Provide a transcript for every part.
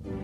Good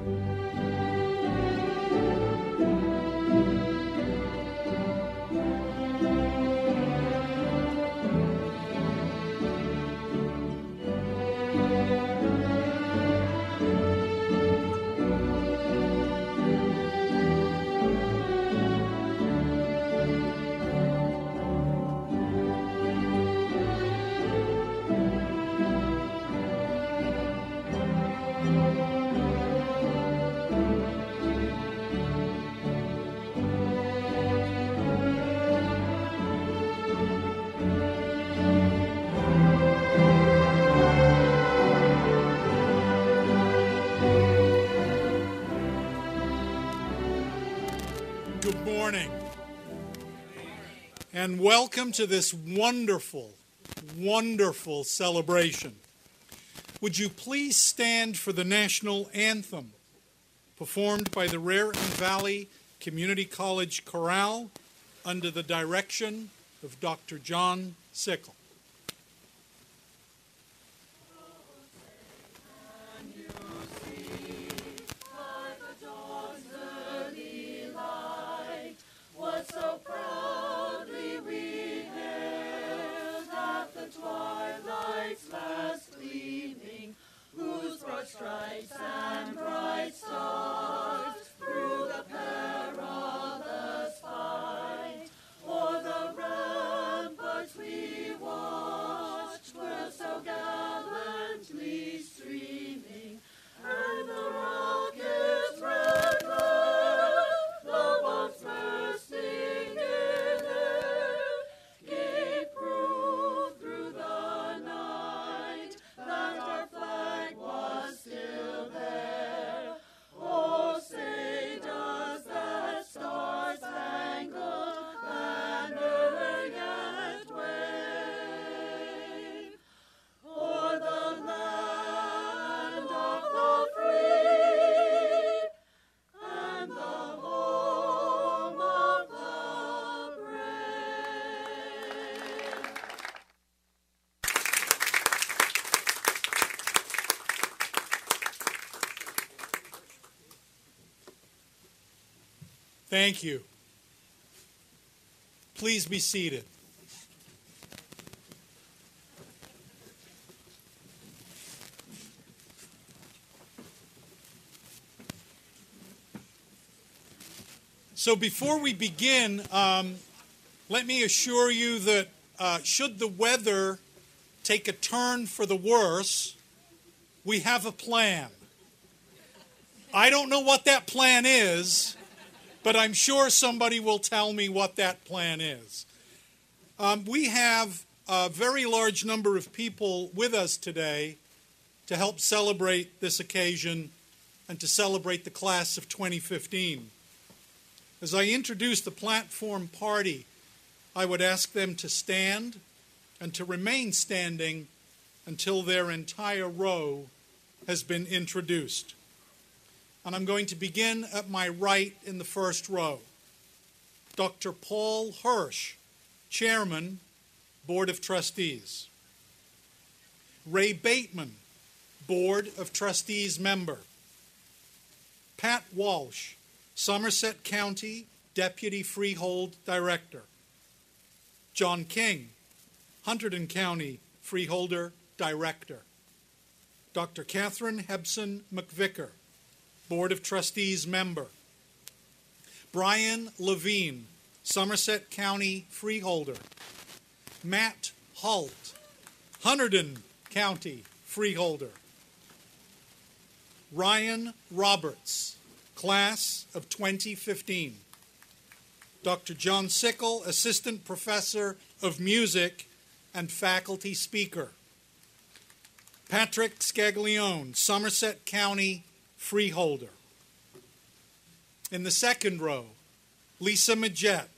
morning, and welcome to this wonderful, wonderful celebration. Would you please stand for the national anthem performed by the Raritan Valley Community College Chorale under the direction of Dr. John Sickle. So proudly we hailed at the twilight's last gleaming, whose broad stripes and bright stars through the perilous fight o'er the ramparts we watched were so gallantly streaming, and the rockets' red glare, the bombs bursting in air, gave proof through the night that our flag was still there. Oh, say does that star-spangled banner yet wave o'er the land of the free and the home of the brave. Thank you. Please be seated. So before we begin, let me assure you that should the weather take a turn for the worse, we have a plan. I don't know what that plan is, but I'm sure somebody will tell me what that plan is. We have a very large number of people with us today to help celebrate this occasion and to celebrate the class of 2015. As I introduce the platform party, I would ask them to stand and to remain standing until their entire row has been introduced. And I'm going to begin at my right in the first row. Dr. Paul Hirsch, Chairman, Board of Trustees. Ray Bateman, Board of Trustees member. Pat Walsh, Somerset County Deputy Freehold Director. John King, Hunterdon County Freeholder Director. Dr. Catherine Hebson McVicker, Board of Trustees member. Brian Levine, Somerset County Freeholder. Matt Holt, Hunterdon County Freeholder. Ryan Roberts, Class of 2015. Dr. John Sickle, Assistant Professor of Music and Faculty Speaker. Patrick Scaglione, Somerset County Freeholder. In the second row, Lisa Majette,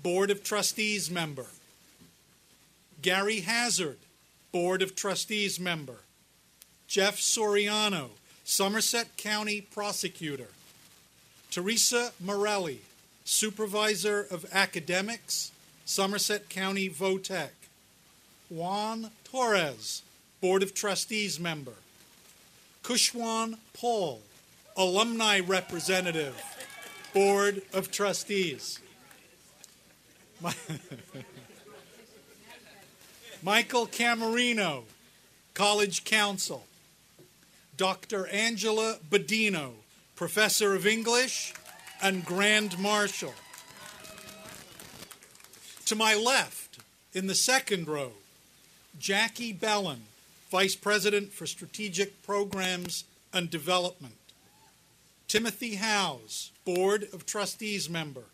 Board of Trustees member. Gary Hazard, Board of Trustees member. Jeff Soriano, Somerset County Prosecutor. Teresa Morelli, Supervisor of Academics, Somerset County Votech. Juan Torres, Board of Trustees member. Kushwan Paul, Alumni Representative, Board of Trustees. Michael Camerino, College Counsel. Dr. Angela Badino, Professor of English and Grand Marshal. To my left, in the second row, Jackie Bellin, Vice President for Strategic Programs and Development. Timothy Howes, Board of Trustees member.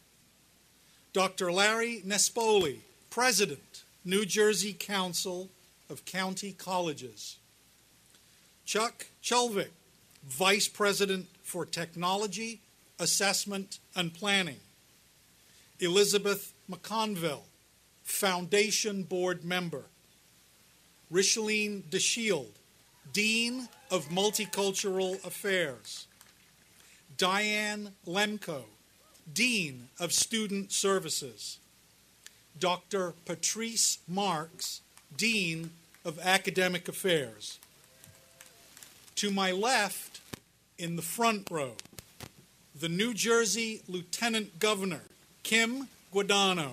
Dr. Larry Nespoli, President, New Jersey Council of County Colleges. Chuck Chulvik, Vice President for Technology, Assessment, and Planning. Elizabeth McConville, Foundation Board member. Richeline DeShield, Dean of Multicultural Affairs. Diane Lemko, Dean of Student Services. Dr. Patrice Marks, Dean of Academic Affairs. To my left, in the front row, the New Jersey Lieutenant Governor, Kim Guadagno.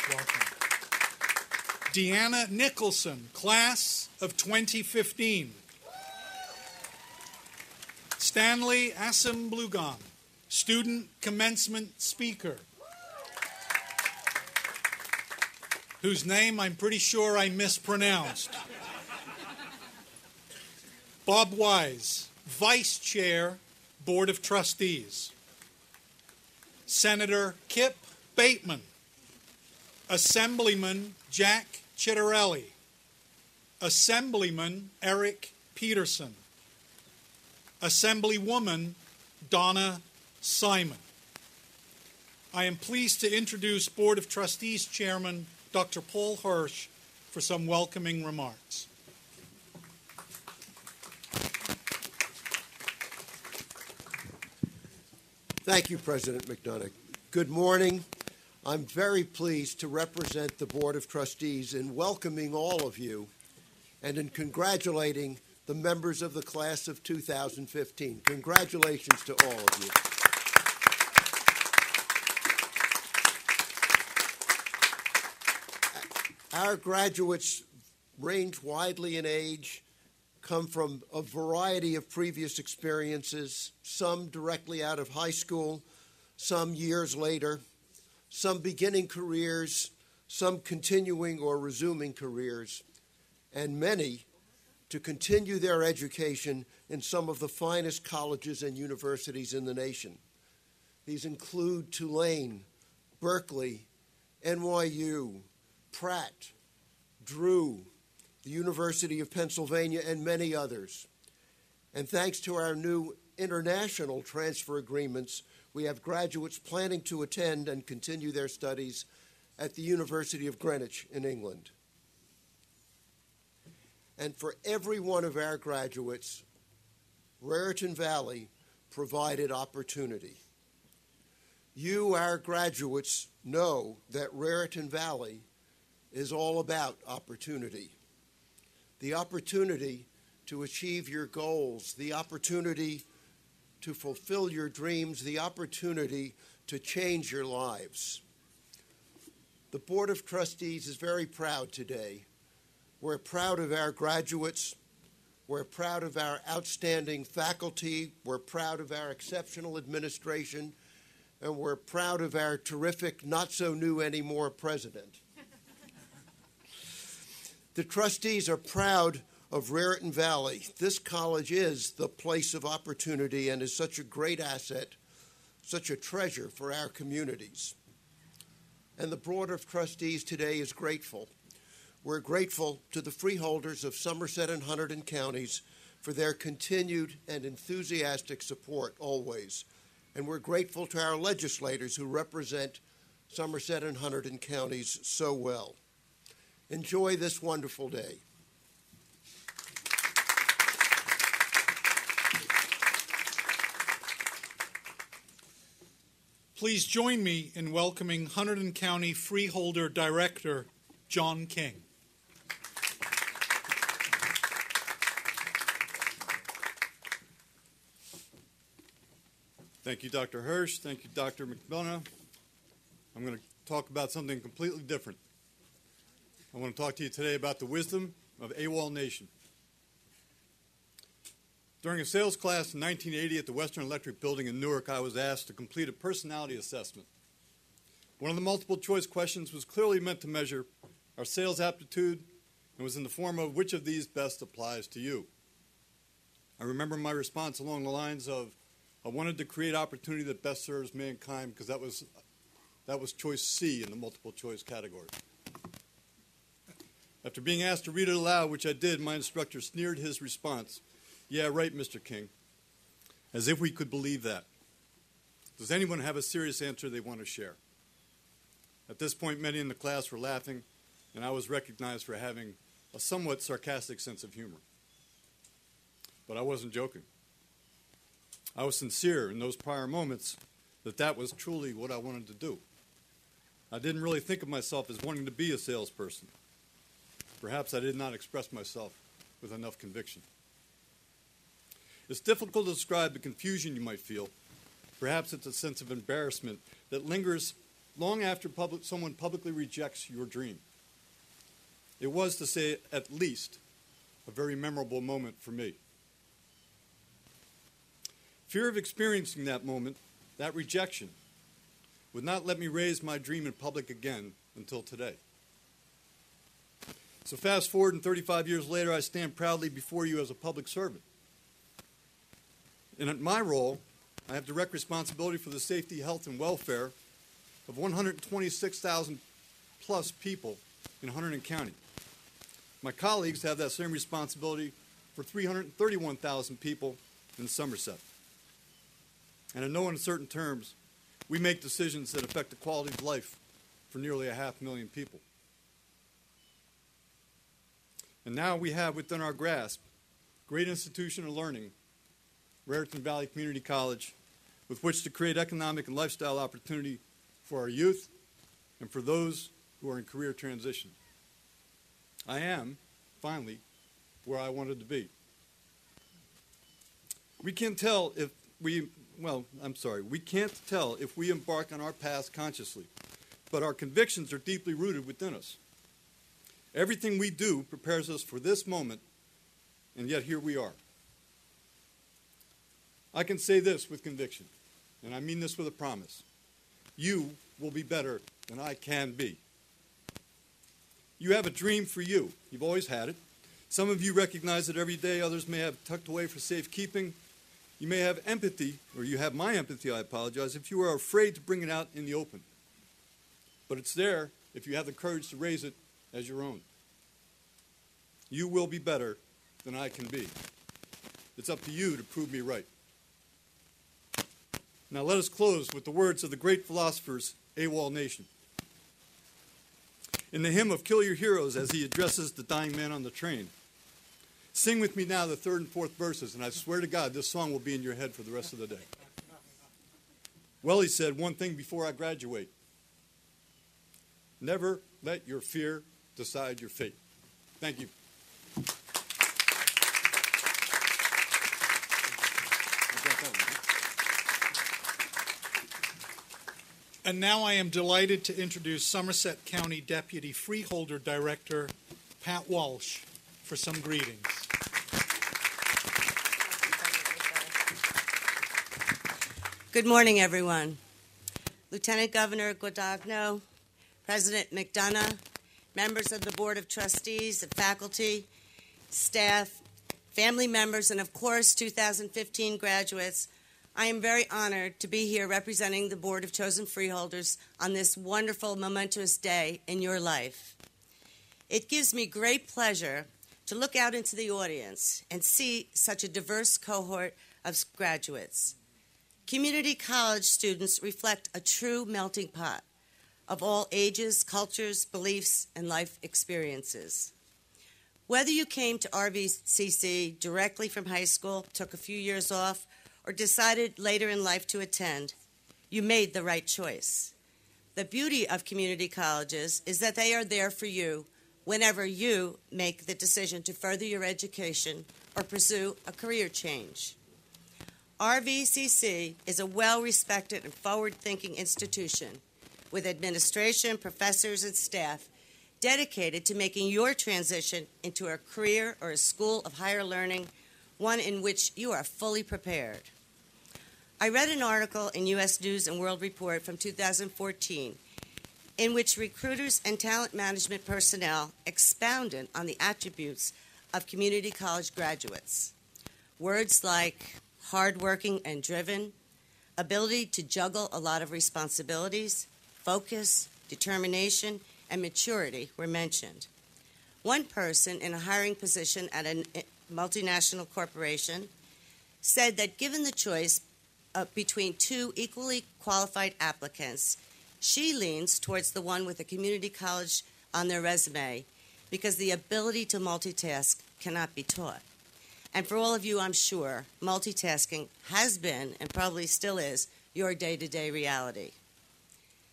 Welcome. Deanna Nicholson, Class of 2015. Stanley Assemblugan, Student Commencement Speaker, whose name I'm pretty sure I mispronounced. Bob Wise, Vice Chair, Board of Trustees. Senator Kip Bateman. Assemblyman Jack Chitterelli. Assemblyman Eric Peterson. Assemblywoman Donna Simon. I am pleased to introduce Board of Trustees Chairman Dr. Paul Hirsch for some welcoming remarks. Thank you, President McDonough. Good morning. I'm very pleased to represent the Board of Trustees in welcoming all of you and in congratulating the members of the class of 2015. Congratulations to all of you. Our graduates range widely in age, come from a variety of previous experiences, some directly out of high school, some years later, some beginning careers, some continuing or resuming careers, and many to continue their education in some of the finest colleges and universities in the nation. These include Tulane, Berkeley, NYU, Pratt, Drew, the University of Pennsylvania, and many others. And thanks to our new international transfer agreements, we have graduates planning to attend and continue their studies at the University of Greenwich in England. And for every one of our graduates, Raritan Valley provided opportunity. You, our graduates, know that Raritan Valley is all about opportunity. The opportunity to achieve your goals, the opportunity to fulfill your dreams, the opportunity to change your lives. The Board of Trustees is very proud today. We're proud of our graduates. We're proud of our outstanding faculty. We're proud of our exceptional administration. And we're proud of our terrific, not-so-new-anymore president. The trustees are proud of Raritan Valley. This college is the place of opportunity and is such a great asset, such a treasure for our communities. And the Board of Trustees today is grateful. We're grateful to the freeholders of Somerset and Hunterdon counties for their continued and enthusiastic support always. And we're grateful to our legislators who represent Somerset and Hunterdon counties so well. Enjoy this wonderful day. Please join me in welcoming Hunterdon County Freeholder Director John King. Thank you, Dr. Hirsch. Thank you, Dr. McDonough. I'm going to talk about something completely different. I want to talk to you today about the wisdom of AWOL Nation. During a sales class in 1980 at the Western Electric Building in Newark, I was asked to complete a personality assessment. One of the multiple choice questions was clearly meant to measure our sales aptitude and was in the form of which of these best applies to you. I remember my response along the lines of, I wanted to create opportunity that best serves mankind, because that was choice C in the multiple choice category. After being asked to read it aloud, which I did, my instructor sneered his response. Yeah, right, Mr. King. As if we could believe that. Does anyone have a serious answer they want to share? At this point, many in the class were laughing, and I was recognized for having a somewhat sarcastic sense of humor. But I wasn't joking. I was sincere in those prior moments that was truly what I wanted to do. I didn't really think of myself as wanting to be a salesperson. Perhaps I did not express myself with enough conviction. It's difficult to describe the confusion you might feel. Perhaps it's a sense of embarrassment that lingers long after someone publicly rejects your dream. It was, to say at least, a very memorable moment for me. Fear of experiencing that moment, that rejection, would not let me raise my dream in public again until today. So fast forward, and 35 years later, I stand proudly before you as a public servant. And in my role, I have direct responsibility for the safety, health, and welfare of 126,000 plus people in Hunterdon County. My colleagues have that same responsibility for 331,000 people in Somerset. And in no uncertain terms, we make decisions that affect the quality of life for nearly 500,000 people. And now we have within our grasp great institution of learning, Raritan Valley Community College, with which to create economic and lifestyle opportunity for our youth and for those who are in career transition. I am, finally, where I wanted to be. We can't tell if we embark on our path consciously, but our convictions are deeply rooted within us. Everything we do prepares us for this moment, and yet here we are. I can say this with conviction, and I mean this with a promise. You will be better than I can be. You have a dream for you. You've always had it. Some of you recognize it every day. Others may have tucked away for safekeeping. You may have empathy, or you have my empathy, I apologize, if you are afraid to bring it out in the open. But it's there if you have the courage to raise it as your own. You will be better than I can be. It's up to you to prove me right. Now let us close with the words of the great philosophers, AWOL Nation. In the hymn of Kill Your Heroes, as he addresses the dying man on the train, sing with me now the third and fourth verses, and I swear to God, this song will be in your head for the rest of the day. Well, he said, one thing before I graduate. Never let your fear decide your fate. Thank you. And now I am delighted to introduce Somerset County Deputy Freeholder Director Pat Walsh for some greetings. Good morning, everyone. Lieutenant Governor Guadagno, President McDonough, members of the Board of Trustees and faculty, staff, family members, and of course 2015 graduates, I am very honored to be here representing the Board of Chosen Freeholders on this wonderful, momentous day in your life. It gives me great pleasure to look out into the audience and see such a diverse cohort of graduates. Community college students reflect a true melting pot of all ages, cultures, beliefs, and life experiences. Whether you came to RVCC directly from high school, took a few years off, or decided later in life to attend, you made the right choice. The beauty of community colleges is that they are there for you whenever you make the decision to further your education or pursue a career change. RVCC is a well-respected and forward-thinking institution with administration, professors, and staff dedicated to making your transition into a career or a school of higher learning one in which you are fully prepared. I read an article in U.S. News and World Report from 2014 in which recruiters and talent management personnel expounded on the attributes of community college graduates. Words like hardworking and driven, ability to juggle a lot of responsibilities, focus, determination, and maturity were mentioned. One person in a hiring position at a multinational corporation said that given the choice between two equally qualified applicants, she leans towards the one with a community college on their resume because the ability to multitask cannot be taught. And for all of you, I'm sure, multitasking has been, and probably still is, your day-to-day reality.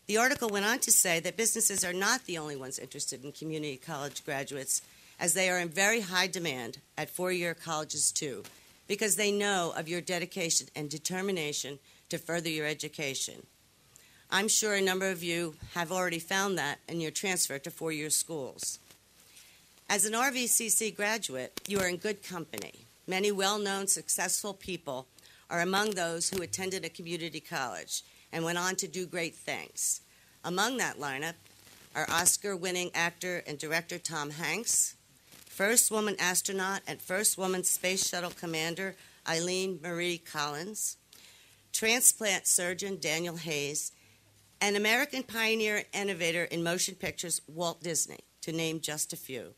The article went on to say that businesses are not the only ones interested in community college graduates, as they are in very high demand at four-year colleges too, because they know of your dedication and determination to further your education. I'm sure a number of you have already found that in your transfer to four-year schools. As an RVCC graduate, you are in good company. Many well-known, successful people are among those who attended a community college and went on to do great things. Among that lineup are Oscar-winning actor and director Tom Hanks, first woman astronaut and first woman space shuttle commander Eileen Marie Collins, transplant surgeon Daniel Hayes, and American pioneer and innovator in motion pictures Walt Disney, to name just a few.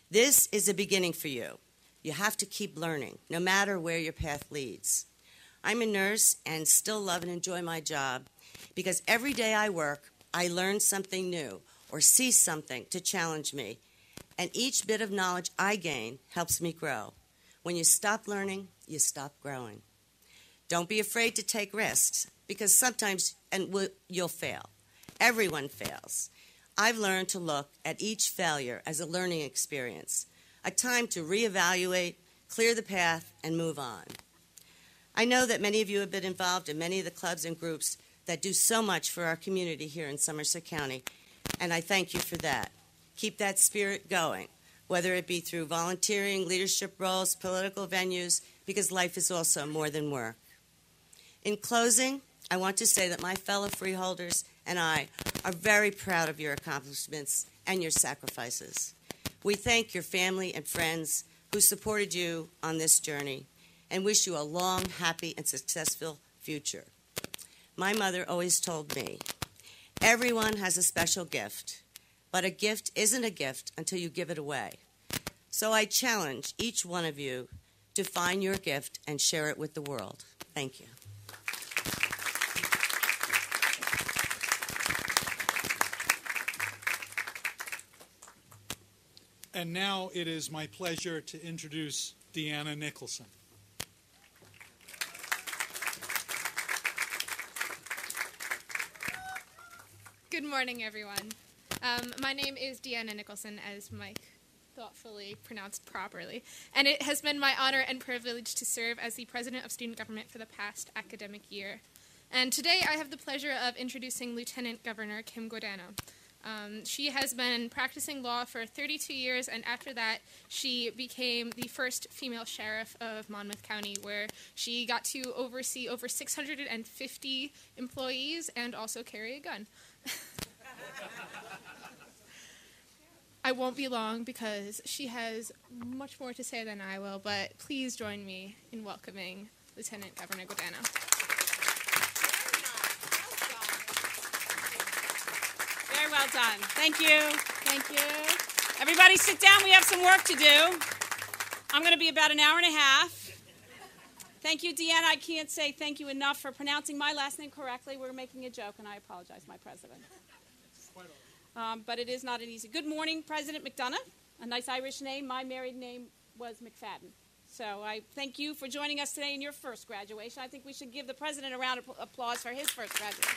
This is a beginning for you. You have to keep learning, no matter where your path leads. I'm a nurse and still love and enjoy my job because every day I work, I learn something new or see something to challenge me, and each bit of knowledge I gain helps me grow. When you stop learning, you stop growing. Don't be afraid to take risks because sometimes you'll fail. Everyone fails. I've learned to look at each failure as a learning experience, a time to reevaluate, clear the path, and move on. I know that many of you have been involved in many of the clubs and groups that do so much for our community here in Somerset County, and I thank you for that. Keep that spirit going, whether it be through volunteering, leadership roles, political venues, because life is also more than work. In closing, I want to say that my fellow freeholders and I are very proud of your accomplishments and your sacrifices. We thank your family and friends who supported you on this journey and wish you a long, happy, and successful future. My mother always told me, everyone has a special gift, but a gift isn't a gift until you give it away. So I challenge each one of you to find your gift and share it with the world. Thank you. And now it is my pleasure to introduce Deanna Nicholson. Good morning, everyone. My name is Deanna Nicholson, as Mike thoughtfully pronounced properly, and it has been my honor and privilege to serve as the President of Student Government for the past academic year. And today I have the pleasure of introducing Lieutenant Governor Kim Guadagno. She has been practicing law for 32 years, and after that, she became the first female sheriff of Monmouth County, where she got to oversee over 650 employees and also carry a gun. I won't be long because she has much more to say than I will, but please join me in welcoming Lieutenant Governor Guadagno. Very well done. Thank you. Thank you. Everybody sit down. We have some work to do. I'm going to be about an hour and a half. Thank you, Deanna. I can't say thank you enough for pronouncing my last name correctly. We're making a joke, and I apologize, my president. But it is not an easy. Good morning, President McDonough. A nice Irish name. My married name was McFadden. So I thank you for joining us today in your first graduation. I think we should give the president a round of applause for his first graduation.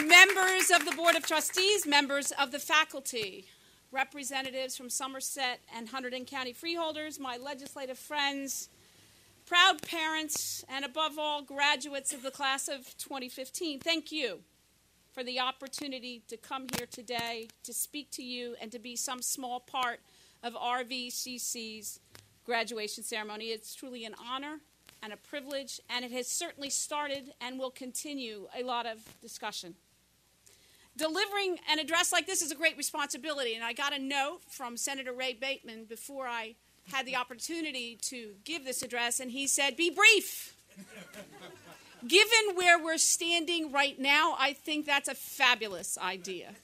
Members of the Board of Trustees, members of the faculty, representatives from Somerset and Hunterdon County freeholders, my legislative friends, proud parents, and above all, graduates of the class of 2015, thank you for the opportunity to come here today to speak to you and to be some small part of RVCC's graduation ceremony. It's truly an honor and a privilege, and it has certainly started and will continue a lot of discussion. Delivering an address like this is a great responsibility, and I got a note from Senator Ray Bateman before I had the opportunity to give this address, and he said, be brief. Given where we're standing right now, I think that's a fabulous idea.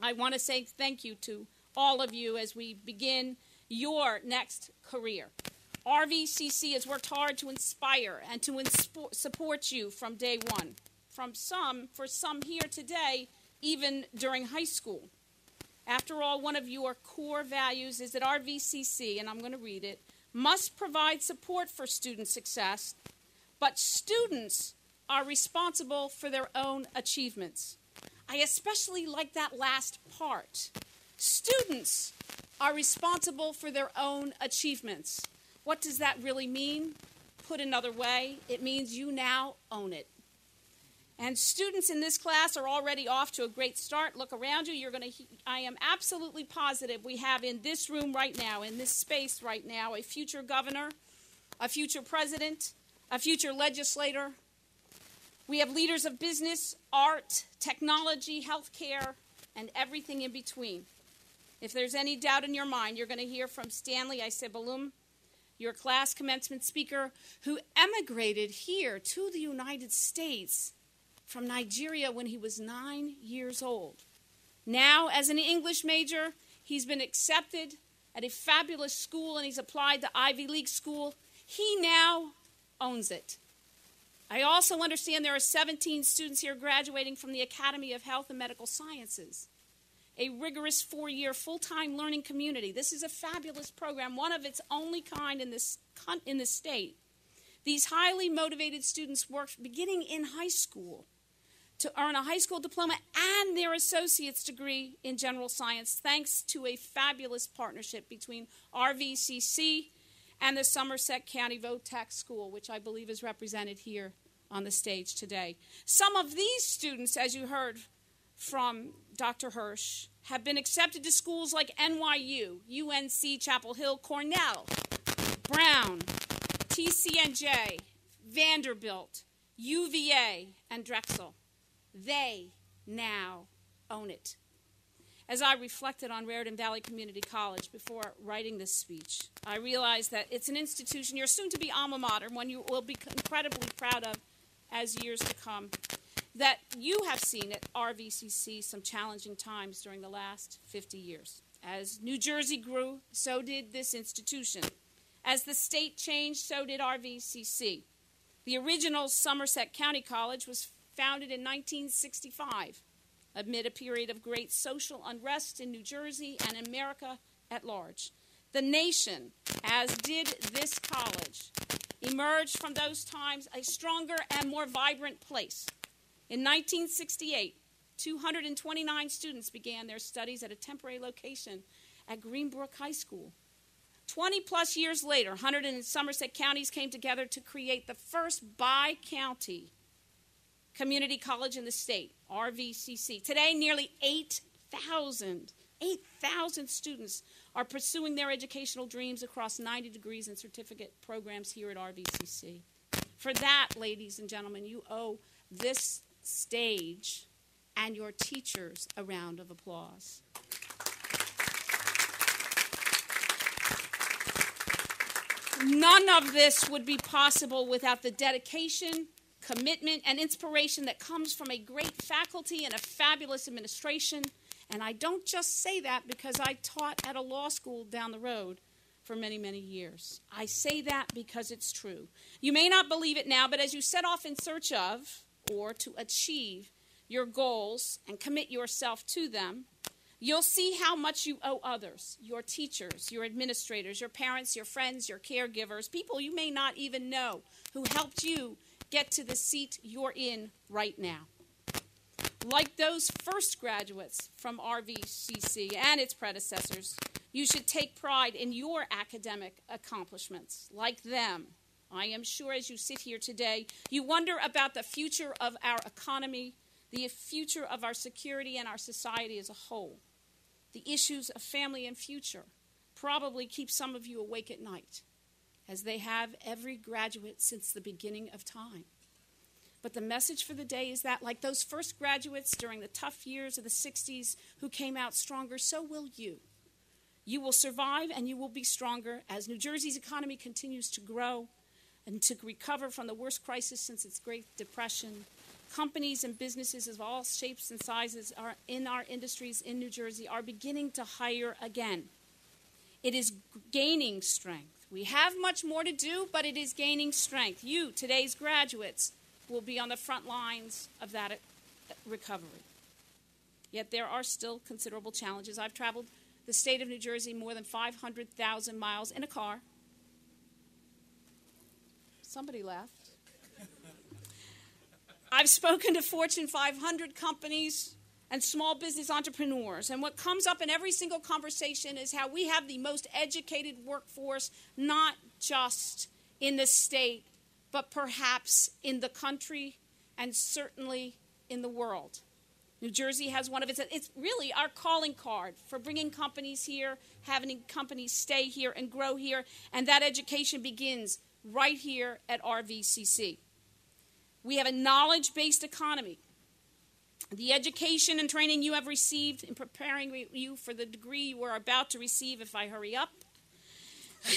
I want to say thank you to all of you as we begin your next career. RVCC has worked hard to inspire and to support you from day one. For some here today, even during high school. After all, one of your core values is that RVCC, and I'm going to read it, must provide support for student success, but students are responsible for their own achievements. I especially like that last part. Students are responsible for their own achievements. What does that really mean? Put another way, it means you now own it. And students in this class are already off to a great start. Look around you. I am absolutely positive we have in this room right now, in this space right now, a future governor, a future president, a future legislator. We have leaders of business, art, technology, healthcare, and everything in between. If there's any doubt in your mind, you're going to hear from Stanley Isebalum, your class commencement speaker, who emigrated here to the United States from Nigeria when he was 9 years old. Now, as an English major, he's been accepted at a fabulous school and he's applied to Ivy League school. He now owns it. I also understand there are 17 students here graduating from the Academy of Health and Medical Sciences, a rigorous 4-year full-time learning community. This is a fabulous program, one of its only kind in this state. These highly motivated students work beginning in high school to earn a high school diploma and their associate's degree in general science, thanks to a fabulous partnership between RVCC and the Somerset County Vo-Tech School, which I believe is represented here on the stage today. Some of these students, as you heard from Dr. Hirsch, have been accepted to schools like NYU, UNC Chapel Hill, Cornell, Brown, TCNJ, Vanderbilt, UVA, and Drexel. They now own it. As I reflected on Raritan Valley Community College before writing this speech, I realized that it's an institution, your soon-to-be alma mater, one you will be incredibly proud of as years to come, that you have seen at RVCC some challenging times during the last 50 years. As New Jersey grew, so did this institution. As the state changed, so did RVCC. The original Somerset County College was founded in 1965 amid a period of great social unrest in New Jersey and America at large. The nation, as did this college, emerged from those times a stronger and more vibrant place. In 1968, 229 students began their studies at a temporary location at Greenbrook High School. 20-plus years later, Hunterdon and Somerset counties came together to create the first bi-county community college in the state, RVCC. Today, nearly 8,000 students are pursuing their educational dreams across 90 degrees and certificate programs here at RVCC. For that, ladies and gentlemen, you owe this stage and your teachers a round of applause. None of this would be possible without the dedication, commitment, and inspiration that comes from a great faculty and a fabulous administration. And I don't just say that because I taught at a law school down the road for many, many years. I say that because it's true. You may not believe it now, but as you set off in search of or to achieve your goals and commit yourself to them, you'll see how much you owe others, your teachers, your administrators, your parents, your friends, your caregivers, people you may not even know who helped you get to the seat you're in right now. Like those first graduates from RVCC and its predecessors, you should take pride in your academic accomplishments. Like them, I am sure as you sit here today, you wonder about the future of our economy, the future of our security and our society as a whole. The issues of family and future probably keep some of you awake at night, as they have every graduate since the beginning of time. But the message for the day is that, like those first graduates during the tough years of the 60s who came out stronger, so will you. You will survive and you will be stronger as New Jersey's economy continues to grow and to recover from the worst crisis since its Great Depression. Companies and businesses of all shapes and sizes are in our industries in New Jersey are beginning to hire again. It is gaining strength. We have much more to do, but it is gaining strength. You, today's graduates, will be on the front lines of that recovery. Yet there are still considerable challenges. I've traveled the state of New Jersey more than 500,000 miles in a car. Somebody laughed. I've spoken to Fortune 500 companies and small business entrepreneurs, and what comes up in every single conversation is how we have the most educated workforce, not just in the state, but perhaps in the country and certainly in the world. New Jersey has one of it's really our calling card for bringing companies here, having companies stay here and grow here, and that education begins right here at RVCC. We have a knowledge-based economy. The education and training you have received in preparing you for the degree you are about to receive, if I hurry up,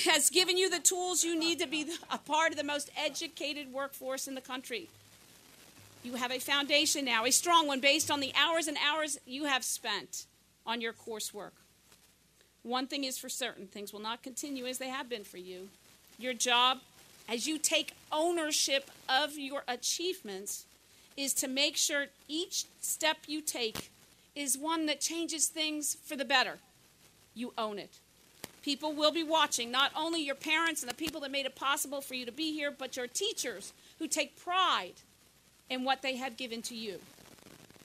has given you the tools you need to be a part of the most educated workforce in the country. You have a foundation now, a strong one, based on the hours and hours you have spent on your coursework. One thing is for certain, things will not continue as they have been for you. Your job, as you take ownership of your achievements, is to make sure each step you take is one that changes things for the better. You own it. People will be watching, not only your parents and the people that made it possible for you to be here, but your teachers who take pride in what they have given to you.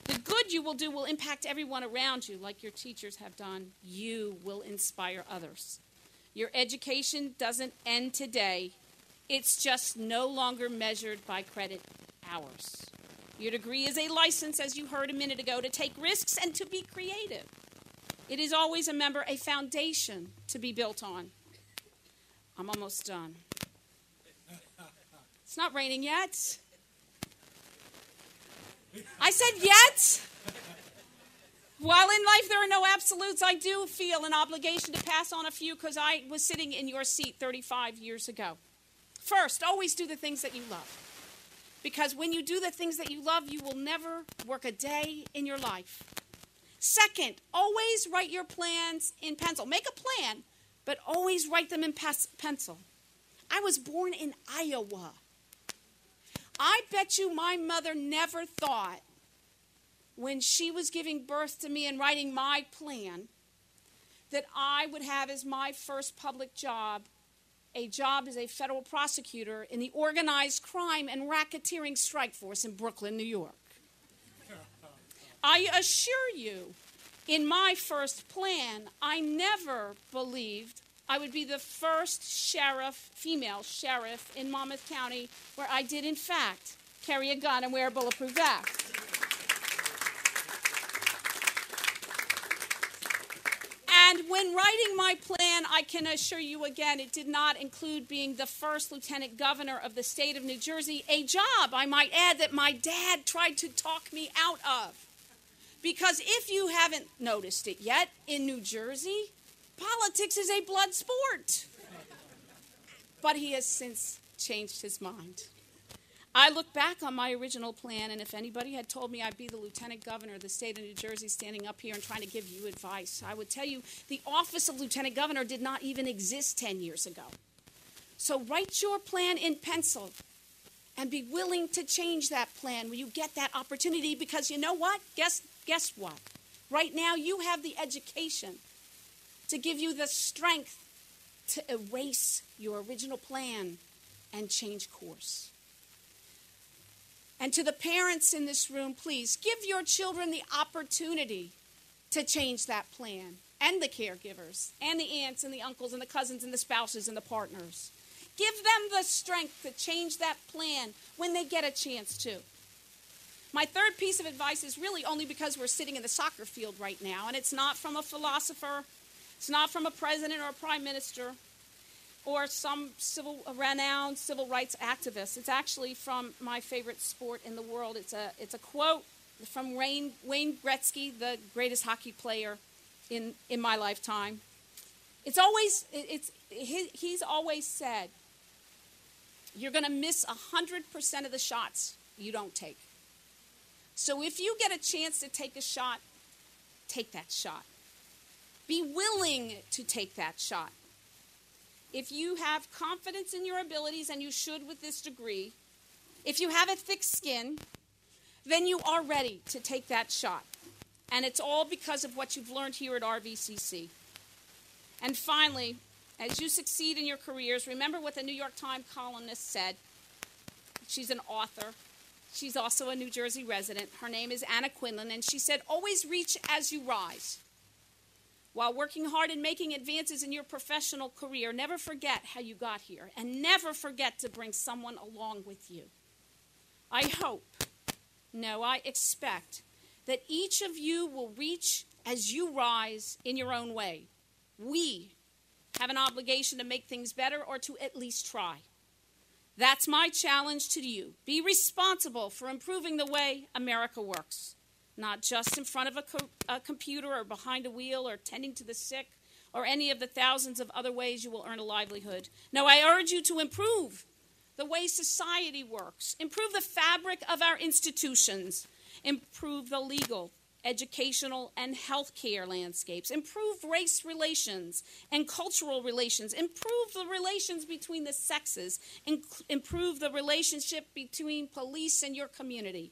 The good you will do will impact everyone around you, like your teachers have done. You will inspire others. Your education doesn't end today. It's just no longer measured by credit hours. Your degree is a license, as you heard a minute ago, to take risks and to be creative. It is always, a foundation to be built on. I'm almost done. It's not raining yet. I said yet. While in life there are no absolutes, I do feel an obligation to pass on a few because I was sitting in your seat 35 years ago. First, always do the things that you love. Because when you do the things that you love, you will never work a day in your life. Second, always write your plans in pencil. Make a plan, but always write them in pencil. I was born in Iowa. I bet you my mother never thought, when she was giving birth to me and writing my plan, that I would have as my first public job a job as a federal prosecutor in the organized crime and racketeering strike force in Brooklyn, New York. I assure you, in my first plan, I never believed I would be the first female sheriff in Monmouth County, where I did, in fact, carry a gun and wear a bulletproof vest. And when writing my plan, I can assure you again, it did not include being the first lieutenant governor of the state of New Jersey, a job, I might add, that my dad tried to talk me out of. Because if you haven't noticed it yet, in New Jersey, politics is a blood sport. But he has since changed his mind. I look back on my original plan, and if anybody had told me I'd be the lieutenant governor of the state of New Jersey standing up here and trying to give you advice, I would tell you the office of lieutenant governor did not even exist 10 years ago. So write your plan in pencil and be willing to change that plan when you get that opportunity, because you know what? Guess what? Right now you have the education to give you the strength to erase your original plan and change course. And to the parents in this room, please give your children the opportunity to change that plan, and the caregivers, and the aunts and the uncles and the cousins and the spouses and the partners. Give them the strength to change that plan when they get a chance to. My third piece of advice is really only because we're sitting in the soccer field right now, and it's not from a philosopher, it's not from a president or a prime minister, or some renowned civil rights activist. It's actually from my favorite sport in the world. It's a quote from Wayne Gretzky, the greatest hockey player in my lifetime. He's always said, you're going to miss 100% of the shots you don't take. So if you get a chance to take a shot, take that shot. Be willing to take that shot. If you have confidence in your abilities, and you should with this degree, if you have a thick skin, then you are ready to take that shot. And it's all because of what you've learned here at RVCC. And finally, as you succeed in your careers, remember what the New York Times columnist said. She's an author. She's also a New Jersey resident. Her name is Anna Quinlan, and she said, always reach as you rise. While working hard and making advances in your professional career, never forget how you got here, and never forget to bring someone along with you. I expect that each of you will reach as you rise in your own way. We have an obligation to make things better, or to at least try. That's my challenge to you. Be responsible for improving the way America works. Not just in front of a computer or behind a wheel or tending to the sick or any of the thousands of other ways you will earn a livelihood. No, I urge you to improve the way society works, improve the fabric of our institutions, improve the legal, educational, and healthcare landscapes, improve race relations and cultural relations, improve the relations between the sexes, improve the relationship between police and your community.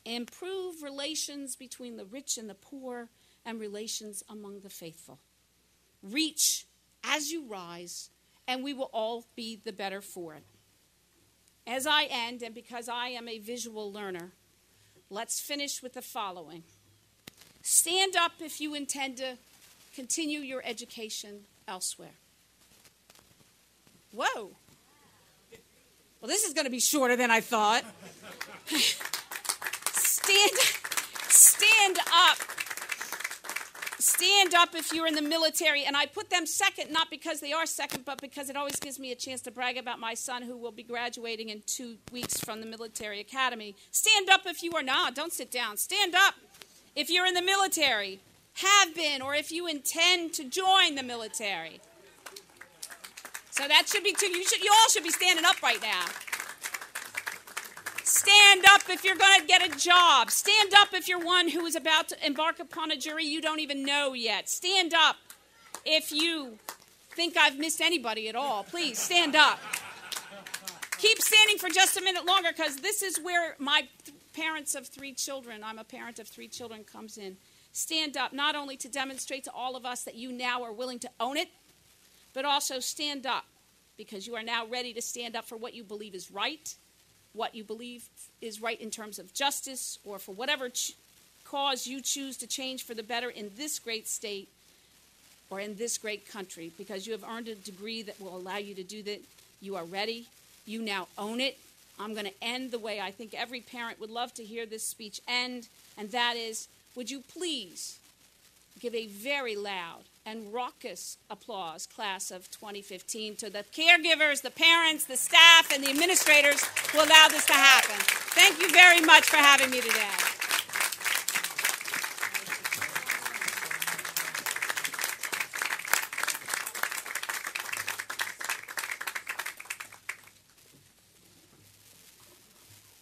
Improve relations between the rich and the poor, and relations among the faithful. Reach as you rise, and we will all be the better for it. As I end, and because I am a visual learner, let's finish with the following. Stand up if you intend to continue your education elsewhere. Whoa. Well, this is going to be shorter than I thought. Stand up. Stand up if you're in the military. And I put them second, not because they are second, but because it always gives me a chance to brag about my son, who will be graduating in 2 weeks from the military academy. Stand up if you are not. Don't sit down. Stand up if you're in the military, have been, or if you intend to join the military. So that should be two. You all should be standing up right now. Stand up if you're going to get a job. Stand up if you're one who is about to embark upon a jury you don't even know yet. Stand up if you think I've missed anybody at all. Please, stand up. Keep standing for just a minute longer, because this is where my parents of 3 children, I'm a parent of 3 children, comes in. Stand up, not only to demonstrate to all of us that you now are willing to own it, but also stand up because you are now ready to stand up for what you believe is right, what you believe is right in terms of justice, or for whatever cause you choose to change for the better in this great state or in this great country, because you have earned a degree that will allow you to do that. You are ready. You now own it. I'm going to end the way I think every parent would love to hear this speech end, and that is, would you please give a very loud and raucous applause, class of 2015, to the caregivers, the parents, the staff, and the administrators who allowed this to happen. Thank you very much for having me today.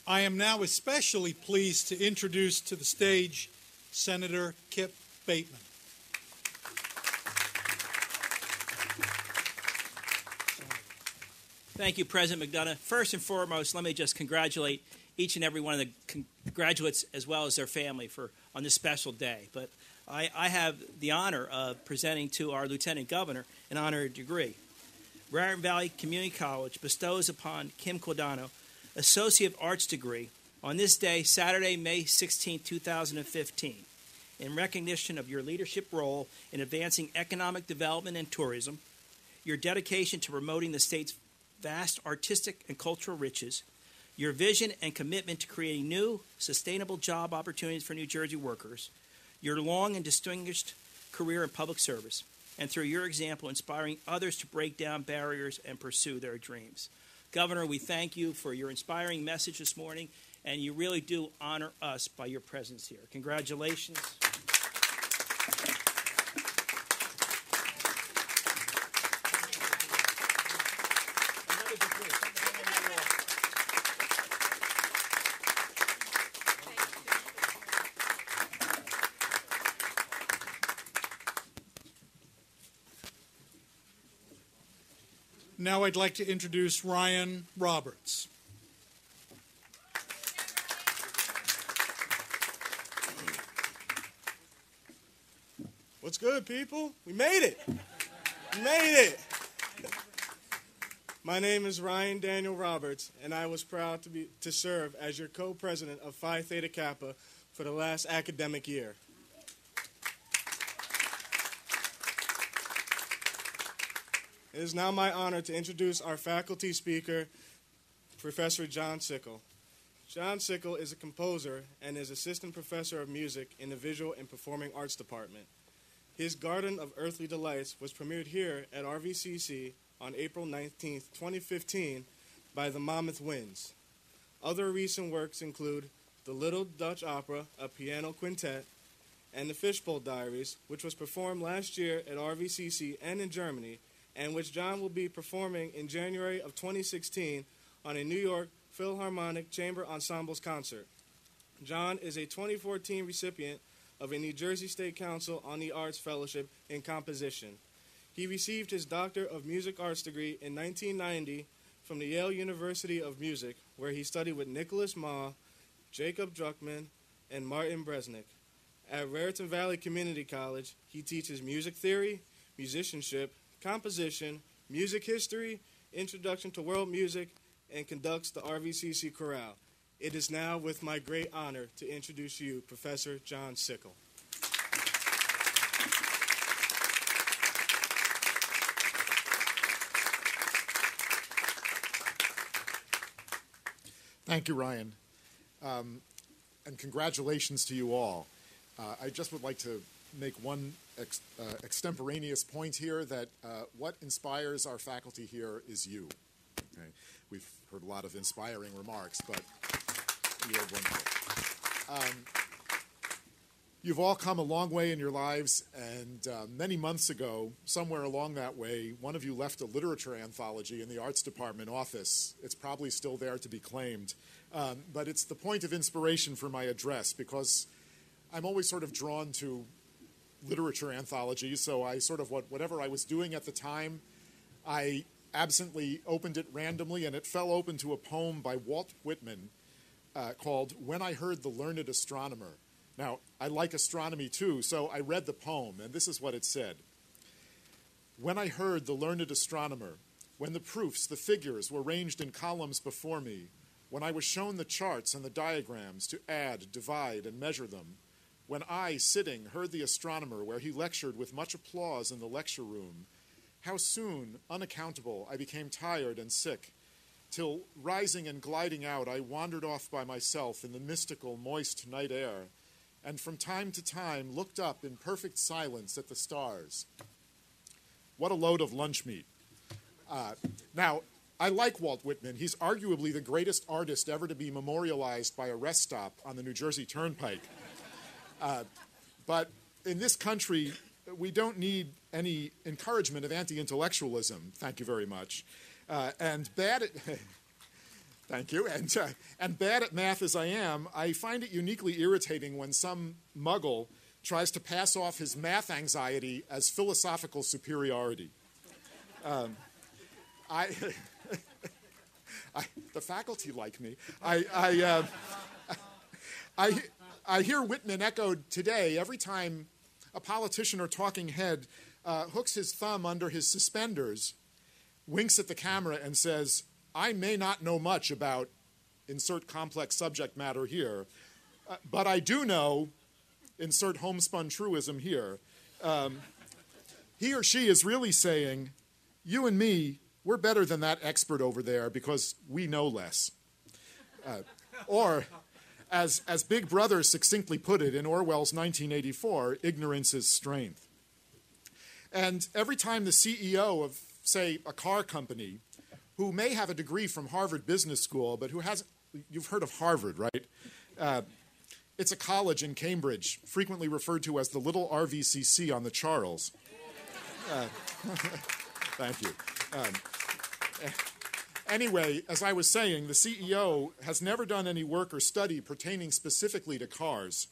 I am now especially pleased to introduce to the stage Senator Kip Bateman. Thank you, President McDonough. First and foremost, let me just congratulate each and every one of the graduates as well as their family on this special day. But I have the honor of presenting to our Lieutenant Governor an honorary degree. Raritan Valley Community College bestows upon Kim Quidano Associate of Arts degree On this day, Saturday, May 16, 2015, in recognition of your leadership role in advancing economic development and tourism, your dedication to promoting the state's vast artistic and cultural riches, your vision and commitment to creating new, sustainable job opportunities for New Jersey workers, your long and distinguished career in public service, and through your example, inspiring others to break down barriers and pursue their dreams. Governor, we thank you for your inspiring message this morning, and you really do honor us by your presence here. Congratulations. Now I'd like to introduce Ryan Roberts. What's good, people? We made it. We made it. My name is Ryan Daniel Roberts, and I was proud to serve as your co-president of Phi Theta Kappa for the last academic year. It is now my honor to introduce our faculty speaker, Professor John Sickle. John Sickle is a composer and is assistant professor of music in the Visual and Performing Arts Department. His Garden of Earthly Delights was premiered here at RVCC on April 19, 2015 by the Monmouth Winds. Other recent works include The Little Dutch Opera, a piano quintet, and The Fishbowl Diaries, which was performed last year at RVCC and in Germany, and which John will be performing in January of 2016 on a New York Philharmonic Chamber Ensembles concert. John is a 2014 recipient of a New Jersey State Council on the Arts Fellowship in Composition. He received his Doctor of Music Arts degree in 1990 from the Yale University of Music, where he studied with Nicholas Ma, Jacob Druckmann, and Martin Bresnik. At Raritan Valley Community College, he teaches music theory, musicianship, composition, music history, introduction to world music, and conducts the RVCC Chorale. It is now with my great honor to introduce you, Professor John Sickle. Thank you, Ryan. And congratulations to you all. I just would like to make one extemporaneous point here that what inspires our faculty here is you. Okay? We've heard a lot of inspiring remarks, but you're wonderful. You've all come a long way in your lives, and many months ago, somewhere along that way, one of you left a literature anthology in the Arts Department office. It's probably still there to be claimed. But it's the point of inspiration for my address, because I'm always sort of drawn to literature anthologies, so I sort of, whatever I was doing at the time, I absently opened it randomly, and it fell open to a poem by Walt Whitman called When I Heard the Learned Astronomer. Now, I like astronomy too, so I read the poem, and this is what it said. When I heard the learned astronomer, when the proofs, the figures were ranged in columns before me, when I was shown the charts and the diagrams to add, divide, and measure them, when I, sitting, heard the astronomer where he lectured with much applause in the lecture room, how soon, unaccountable, I became tired and sick, till, rising and gliding out, I wandered off by myself in the mystical, moist night air, and from time to time looked up in perfect silence at the stars. What a load of lunch meat. Now, I like Walt Whitman. He's arguably the greatest artist ever to be memorialized by a rest stop on the New Jersey Turnpike. But in this country, we don't need any encouragement of anti-intellectualism. Thank you very much. And bad at thank you. And bad at math as I am, I find it uniquely irritating when some muggle tries to pass off his math anxiety as philosophical superiority. The faculty like me. I hear Whitman echoed today every time a politician or talking head hooks his thumb under his suspenders, winks at the camera, and says, I may not know much about insert complex subject matter here. But I do know, insert homespun truism here, he or she is really saying, you and me, we're better than that expert over there because we know less. Or, as Big Brother succinctly put it in Orwell's 1984, ignorance is strength. And every time the CEO of, say, a car company, who may have a degree from Harvard Business School, but who has, you've heard of Harvard, right? It's a college in Cambridge, frequently referred to as the little RVCC on the Charles. Thank you. Anyway, as I was saying, the CEO has never done any work or study pertaining specifically to cars,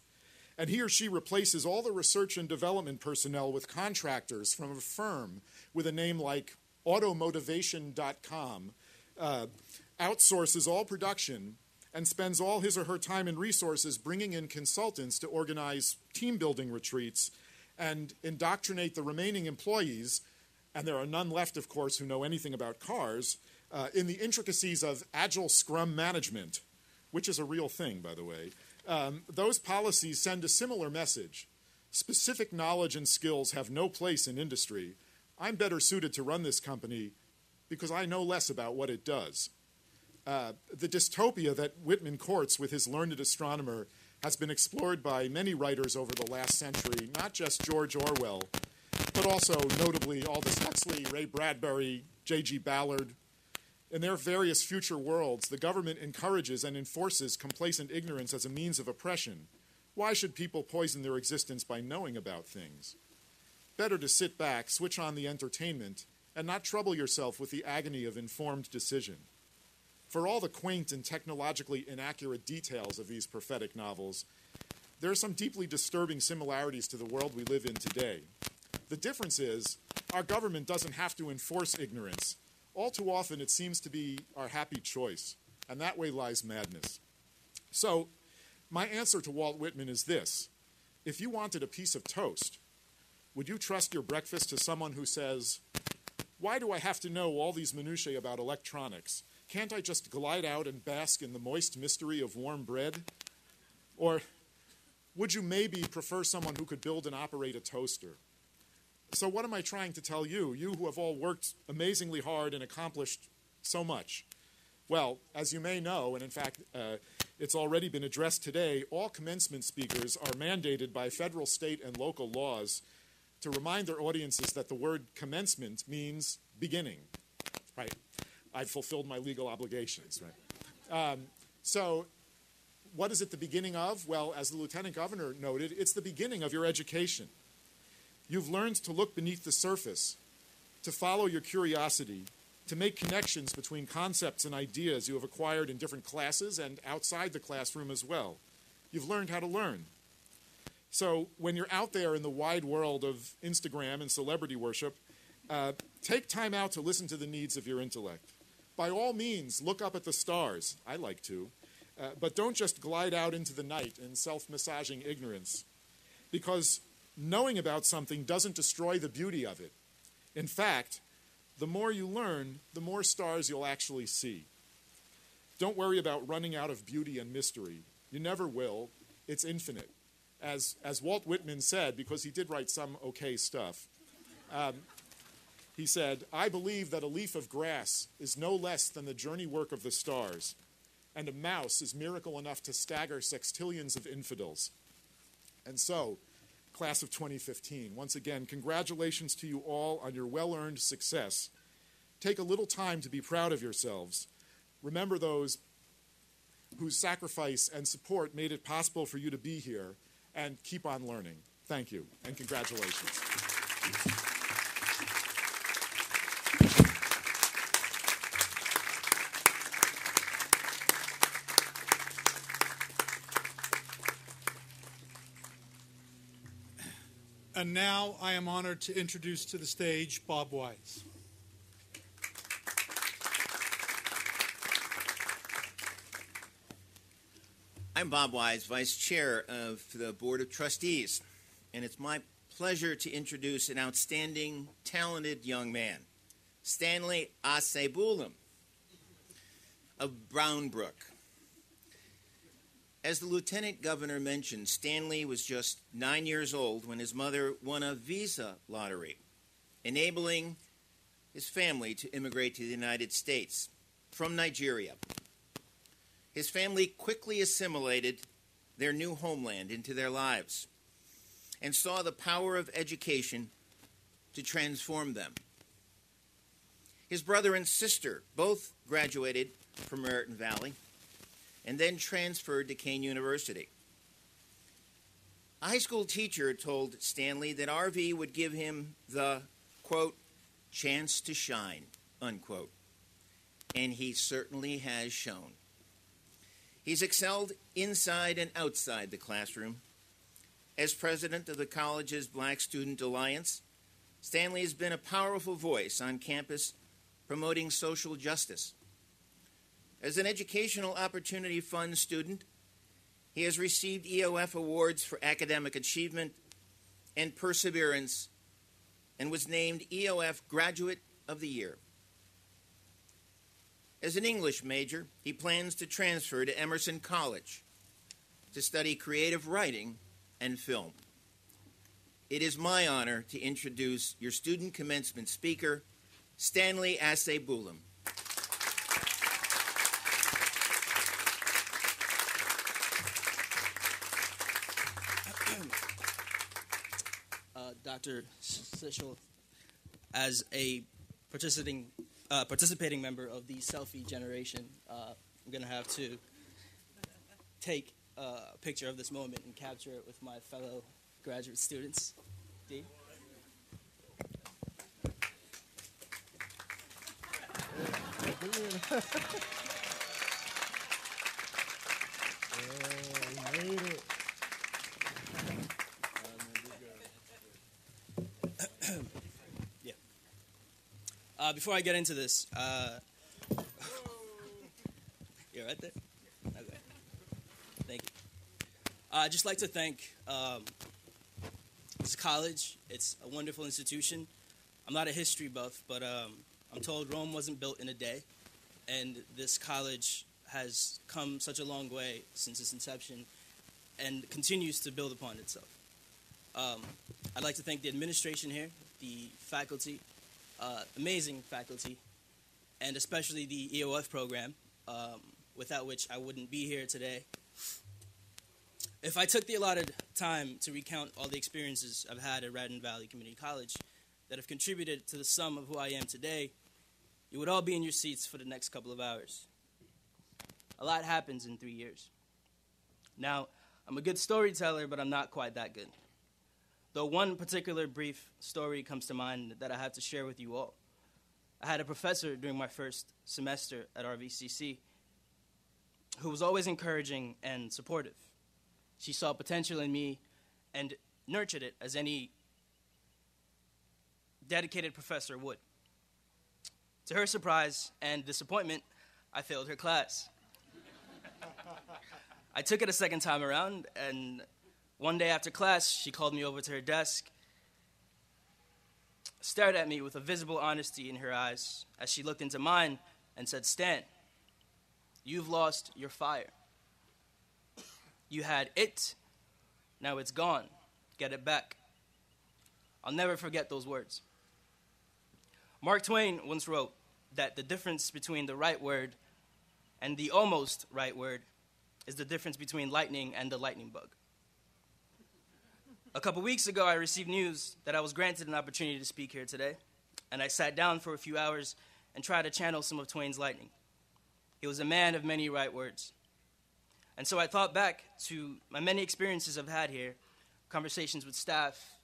and he or she replaces all the research and development personnel with contractors from a firm with a name like automotivation.com, outsources all production, and spends all his or her time and resources bringing in consultants to organize team-building retreats and indoctrinate the remaining employees, and there are none left, of course, who know anything about cars, in the intricacies of agile scrum management, which is a real thing, by the way. Those policies send a similar message. Specific knowledge and skills have no place in industry. I'm better suited to run this company because I know less about what it does. The dystopia that Whitman courts with his learned astronomer has been explored by many writers over the last century, not just George Orwell, but also notably Aldous Huxley, Ray Bradbury, J.G. Ballard. In their various future worlds, the government encourages and enforces complacent ignorance as a means of oppression. Why should people poison their existence by knowing about things? Better to sit back, switch on the entertainment, and not trouble yourself with the agony of informed decision. For all the quaint and technologically inaccurate details of these prophetic novels, there are some deeply disturbing similarities to the world we live in today. The difference is, our government doesn't have to enforce ignorance. All too often, it seems to be our happy choice, and that way lies madness. So, my answer to Walt Whitman is this. If you wanted a piece of toast, would you trust your breakfast to someone who says, why do I have to know all these minutiae about electronics? Can't I just glide out and bask in the moist mystery of warm bread? Or would you maybe prefer someone who could build and operate a toaster? So what am I trying to tell you, you who have all worked amazingly hard and accomplished so much? Well, as you may know, and in fact, it's already been addressed today, all commencement speakers are mandated by federal, state, and local laws to remind their audiences that the word commencement means beginning, right? I've fulfilled my legal obligations, right? So what is it the beginning of? Well, as the Lieutenant Governor noted, it's the beginning of your education. You've learned to look beneath the surface, to follow your curiosity, to make connections between concepts and ideas you have acquired in different classes and outside the classroom as well. You've learned how to learn. So when you're out there in the wide world of Instagram and celebrity worship, take time out to listen to the needs of your intellect. By all means, look up at the stars. I like to. But don't just glide out into the night in self-massaging ignorance, because knowing about something doesn't destroy the beauty of it. In fact, the more you learn, the more stars you'll actually see. Don't worry about running out of beauty and mystery. You never will. It's infinite. As Walt Whitman said, because he did write some okay stuff, he said, I believe that a leaf of grass is no less than the journey work of the stars, and a mouse is miracle enough to stagger sextillions of infidels. And so, Class of 2015, once again, congratulations to you all on your well-earned success. Take a little time to be proud of yourselves. Remember those whose sacrifice and support made it possible for you to be here, and keep on learning. Thank you, and congratulations. And now I am honored to introduce to the stage Bob Wise. I'm Bob Wise, Vice Chair of the Board of Trustees, and it's my pleasure to introduce an outstanding, talented young man, Stanley Asebulam of Brown Brook. As the Lieutenant Governor mentioned, Stanley was just 9 years old when his mother won a visa lottery, enabling his family to immigrate to the United States from Nigeria. His family quickly assimilated their new homeland into their lives and saw the power of education to transform them. His brother and sister both graduated from Raritan Valley and then transferred to Kane University. A high school teacher told Stanley that RV would give him the, quote, chance to shine, unquote. And he certainly has shown. He's excelled inside and outside the classroom. As president of the college's Black Student Alliance, Stanley has been a powerful voice on campus promoting social justice. As an Educational Opportunity Fund student, he has received EOF awards for academic achievement and perseverance and was named EOF Graduate of the Year. As an English major, he plans to transfer to Emerson College to study creative writing and film. It is my honor to introduce your student commencement speaker, Stanley Assebulam. Dr. Sichel, as a participating member of the selfie generation, I'm going to have to take a picture of this moment and capture it with my fellow graduate students. Dee? Before I get into this, you're right there? Okay. Thank you. I'd just like to thank this college. It's a wonderful institution. I'm not a history buff, but I'm told Rome wasn't built in a day, and this college has come such a long way since its inception and continues to build upon itself. I'd like to thank the administration here, the faculty, amazing faculty, and especially the EOF program, without which I wouldn't be here today. If I took the allotted time to recount all the experiences I've had at Raritan Valley Community College that have contributed to the sum of who I am today, you would all be in your seats for the next couple of hours. A lot happens in 3 years. Now, I'm a good storyteller, but I'm not quite that good. Though one particular brief story comes to mind that I have to share with you all. I had a professor during my first semester at RVCC who was always encouraging and supportive. She saw potential in me and nurtured it as any dedicated professor would. To her surprise and disappointment, I failed her class. I took it a second time around, and one day after class, she called me over to her desk, stared at me with a visible honesty in her eyes as she looked into mine and said, "Stan, you've lost your fire. You had it, now it's gone. Get it back." I'll never forget those words. Mark Twain once wrote that the difference between the right word and the almost right word is the difference between lightning and the lightning bug. A couple weeks ago, I received news that I was granted an opportunity to speak here today, and I sat down for a few hours and tried to channel some of Twain's lightning. He was a man of many right words. And so I thought back to my many experiences I've had here, conversations with staff,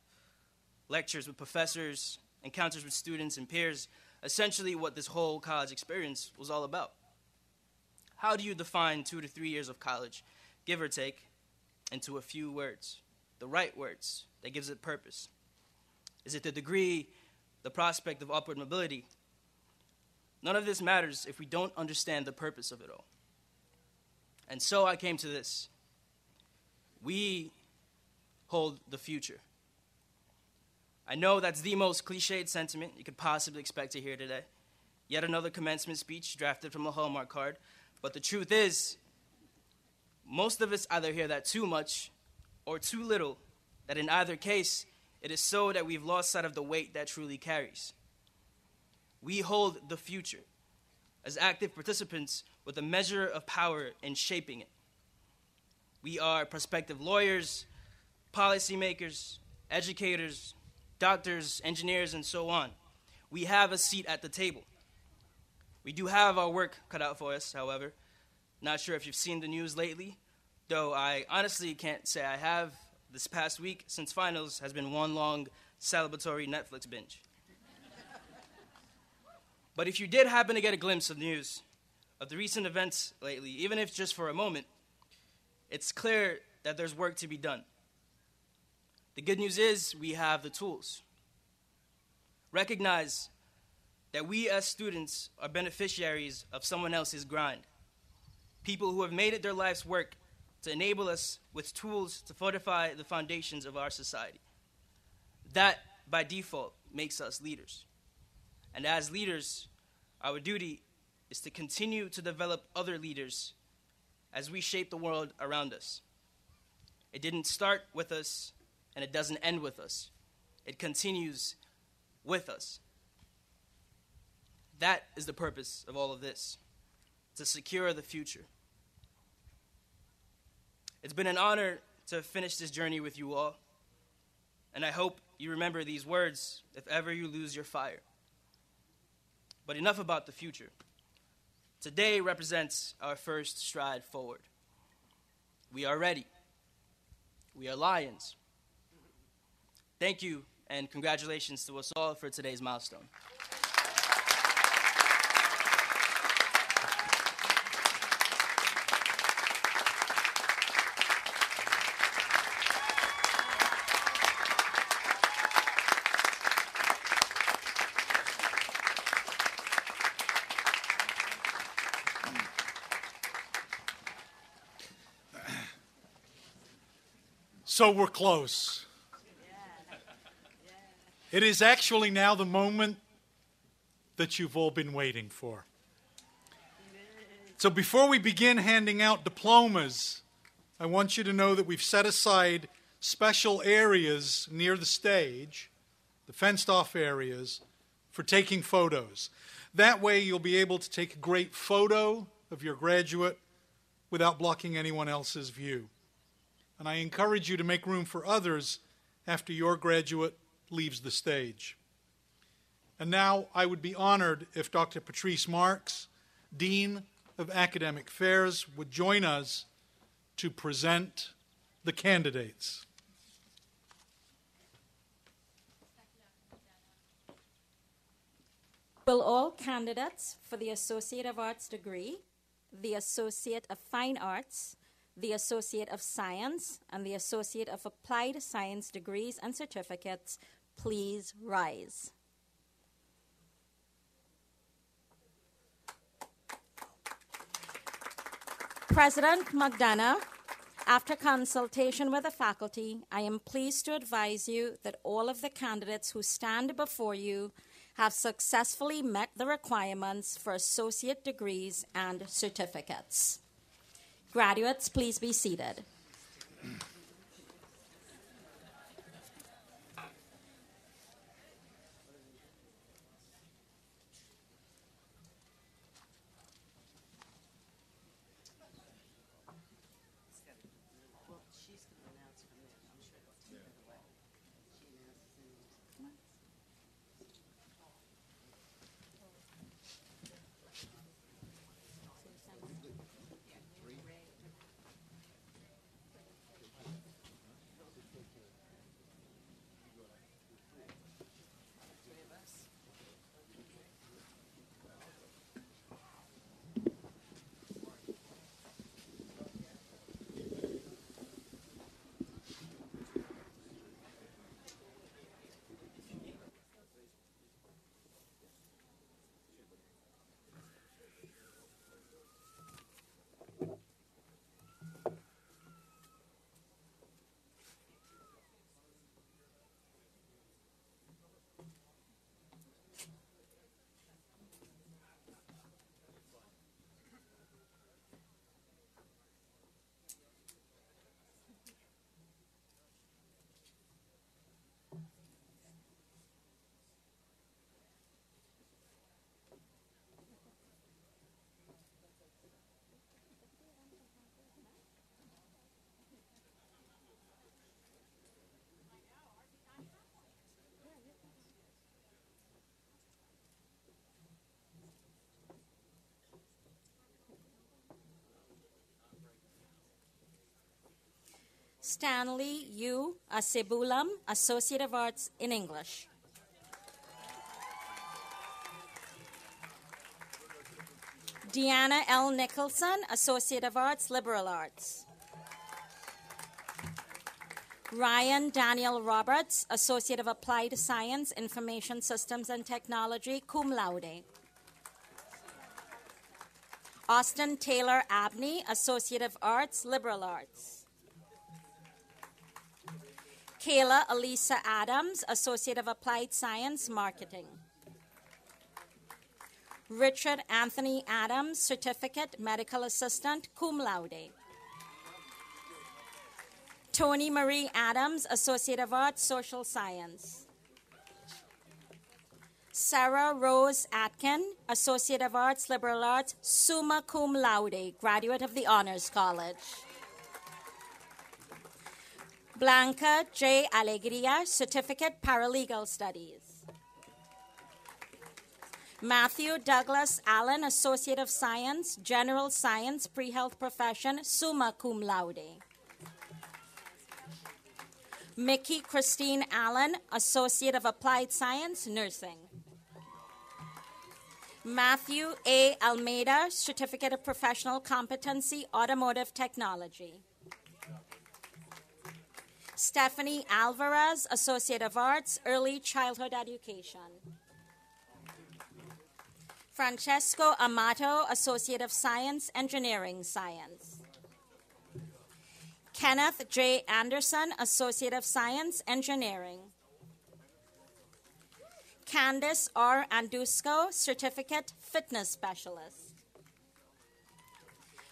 lectures with professors, encounters with students and peers, essentially what this whole college experience was all about. How do you define 2 to 3 years of college, give or take, into a few words? The right words that gives it purpose? Is it the degree, the prospect of upward mobility? None of this matters if we don't understand the purpose of it all. And so I came to this. We hold the future. I know that's the most cliched sentiment you could possibly expect to hear today. Yet another commencement speech drafted from a Hallmark card. But the truth is, Most of us either hear that too much or too little, that in either case, it is so that we've lost sight of the weight that truly carries. We hold the future as active participants with a measure of power in shaping it. We are prospective lawyers, policymakers, educators, doctors, engineers, and so on. We have a seat at the table. We do have our work cut out for us, however. Not sure if you've seen the news lately, though I honestly can't say I have. This past week, since finals, has been one long celebratory Netflix binge. But if you did happen to get a glimpse of news of the recent events lately, even if just for a moment, it's clear that there's work to be done. The good news is we have the tools. Recognize that we as students are beneficiaries of someone else's grind. People who have made it their life's work to enable us with tools to fortify the foundations of our society. That, by default, makes us leaders. And as leaders, our duty is to continue to develop other leaders as we shape the world around us. It didn't start with us, and it doesn't end with us. It continues with us. That is the purpose of all of this, to secure the future. It's been an honor to finish this journey with you all, and I hope you remember these words if ever you lose your fire. But enough about the future. Today represents our first stride forward. We are ready. We are lions. Thank you, and congratulations to us all for today's milestone. So we're close. It is actually now the moment that you've all been waiting for. So before we begin handing out diplomas, I want you to know that we've set aside special areas near the stage, the fenced-off areas, for taking photos. That way you'll be able to take a great photo of your graduate without blocking anyone else's view. And I encourage you to make room for others after your graduate leaves the stage. And now I would be honored if Dr. Patrice Marks, Dean of Academic Affairs, would join us to present the candidates. Will all candidates for the Associate of Arts degree, the Associate of Fine Arts, the Associate of Science, and the Associate of Applied Science degrees and certificates, please rise. President McDonough, after consultation with the faculty, I am pleased to advise you that all of the candidates who stand before you have successfully met the requirements for associate degrees and certificates. Graduates, please be seated. Stanley U. Acebulam, Associate of Arts in English. Deanna L. Nicholson, Associate of Arts, Liberal Arts. Ryan Daniel Roberts, Associate of Applied Science, Information Systems and Technology, cum laude. Austin Taylor Abney, Associate of Arts, Liberal Arts. Kayla Elisa Adams, Associate of Applied Science, Marketing. Richard Anthony Adams, Certificate, Medical Assistant, cum laude. Tony Marie Adams, Associate of Arts, Social Science. Sarah Rose Atkin, Associate of Arts, Liberal Arts, summa cum laude, graduate of the Honors College. Blanca J. Alegria, Certificate, Paralegal Studies. Matthew Douglas Allen, Associate of Science, General Science, Pre-Health Profession, summa cum laude. Mickey Christine Allen, Associate of Applied Science, Nursing. Matthew A. Almeida, Certificate of Professional Competency, Automotive Technology. Stephanie Alvarez, Associate of Arts, Early Childhood Education. Francesco Amato, Associate of Science, Engineering Science. Kenneth J. Anderson, Associate of Science, Engineering. Candice R. Andusco, Certificate, Fitness Specialist.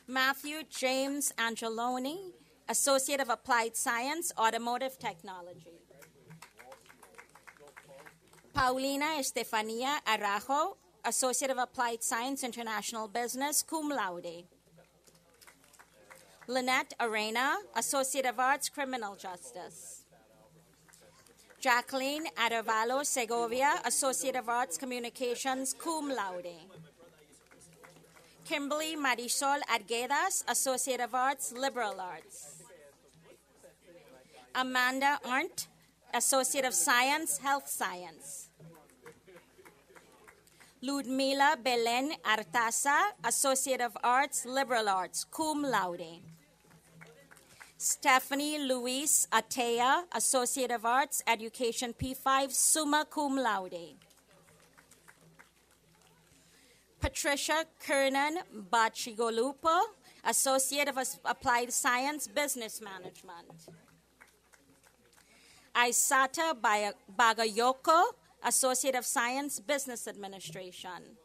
Matthew James Angeloni, Associate of Applied Science, Automotive Technology. Paulina Estefania Arajo, Associate of Applied Science, International Business, cum laude. Lynette Arena, Associate of Arts, Criminal Justice. Jacqueline Arevalo Segovia, Associate of Arts, Communications, cum laude. Kimberly Marisol Arguedas, Associate of Arts, Liberal Arts. Amanda Arndt, Associate of Science, Health Science. Ludmila Belen Artaza, Associate of Arts, Liberal Arts, cum laude. Stephanie Louise Atea, Associate of Arts, Education P5, summa cum laude. Patricia Kernan Bachigolupo, Associate of Applied Science, Business Management. Aisata Bagayoko, Associate of Science, Business Administration.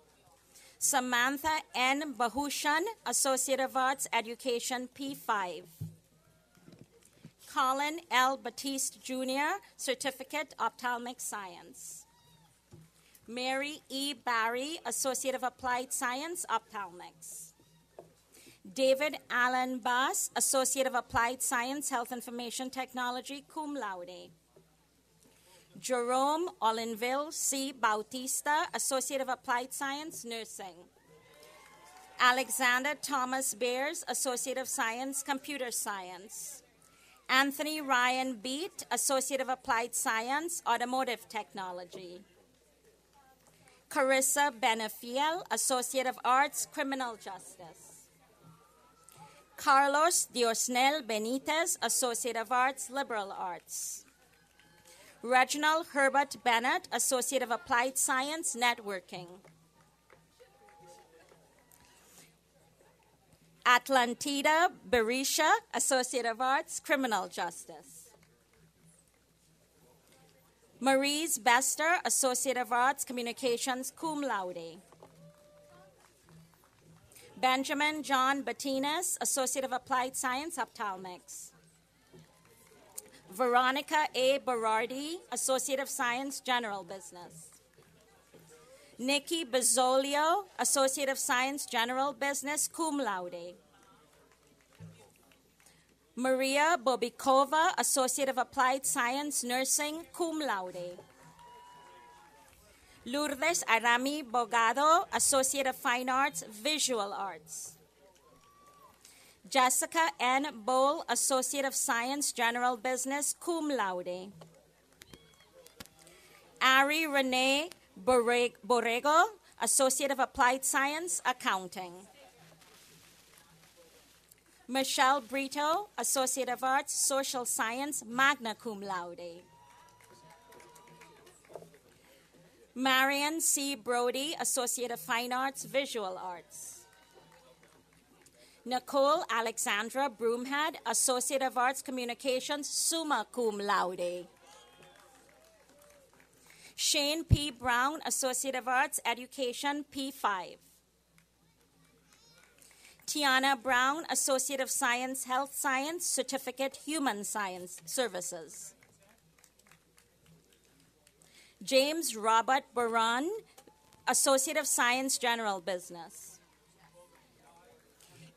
Samantha N. Bahushan, Associate of Arts, Education, P5. Colin L. Batiste, Jr., Certificate, Ophthalmic Science. Mary E. Barry, Associate of Applied Science, Ophthalmics. David Allen Bass, Associate of Applied Science, Health Information Technology, cum laude. Jerome Olinville C. Bautista, Associate of Applied Science, Nursing. Alexander Thomas Beers, Associate of Science, Computer Science. Anthony Ryan Beat, Associate of Applied Science, Automotive Technology. Carissa Benefiel, Associate of Arts, Criminal Justice. Carlos Diosnel Benitez, Associate of Arts, Liberal Arts. Reginald Herbert Bennett, Associate of Applied Science, Networking. Atlantida Berisha, Associate of Arts, Criminal Justice. Maurice Bester, Associate of Arts, Communications, cum laude. Benjamin John Batines, Associate of Applied Science, Ophthalmics. Veronica A. Berardi, Associate of Science, General Business. Nikki Bezzolio, Associate of Science, General Business, cum laude. Maria Bobikova, Associate of Applied Science, Nursing, cum laude. Lourdes Arami Bogado, Associate of Fine Arts, Visual Arts. Jessica N. Bowl, Associate of Science, General Business, cum laude. Ari Renee Borrego, Associate of Applied Science, Accounting. Michelle Brito, Associate of Arts, Social Science, magna cum laude. Marion C. Brody, Associate of Fine Arts, Visual Arts. Nicole Alexandra Broomhead, Associate of Arts, Communications, summa cum laude. Shane P. Brown, Associate of Arts, Education, P5. Tiana Brown, Associate of Science, Health Science, Certificate, Human Science Services. James Robert Baran, Associate of Science, General Business.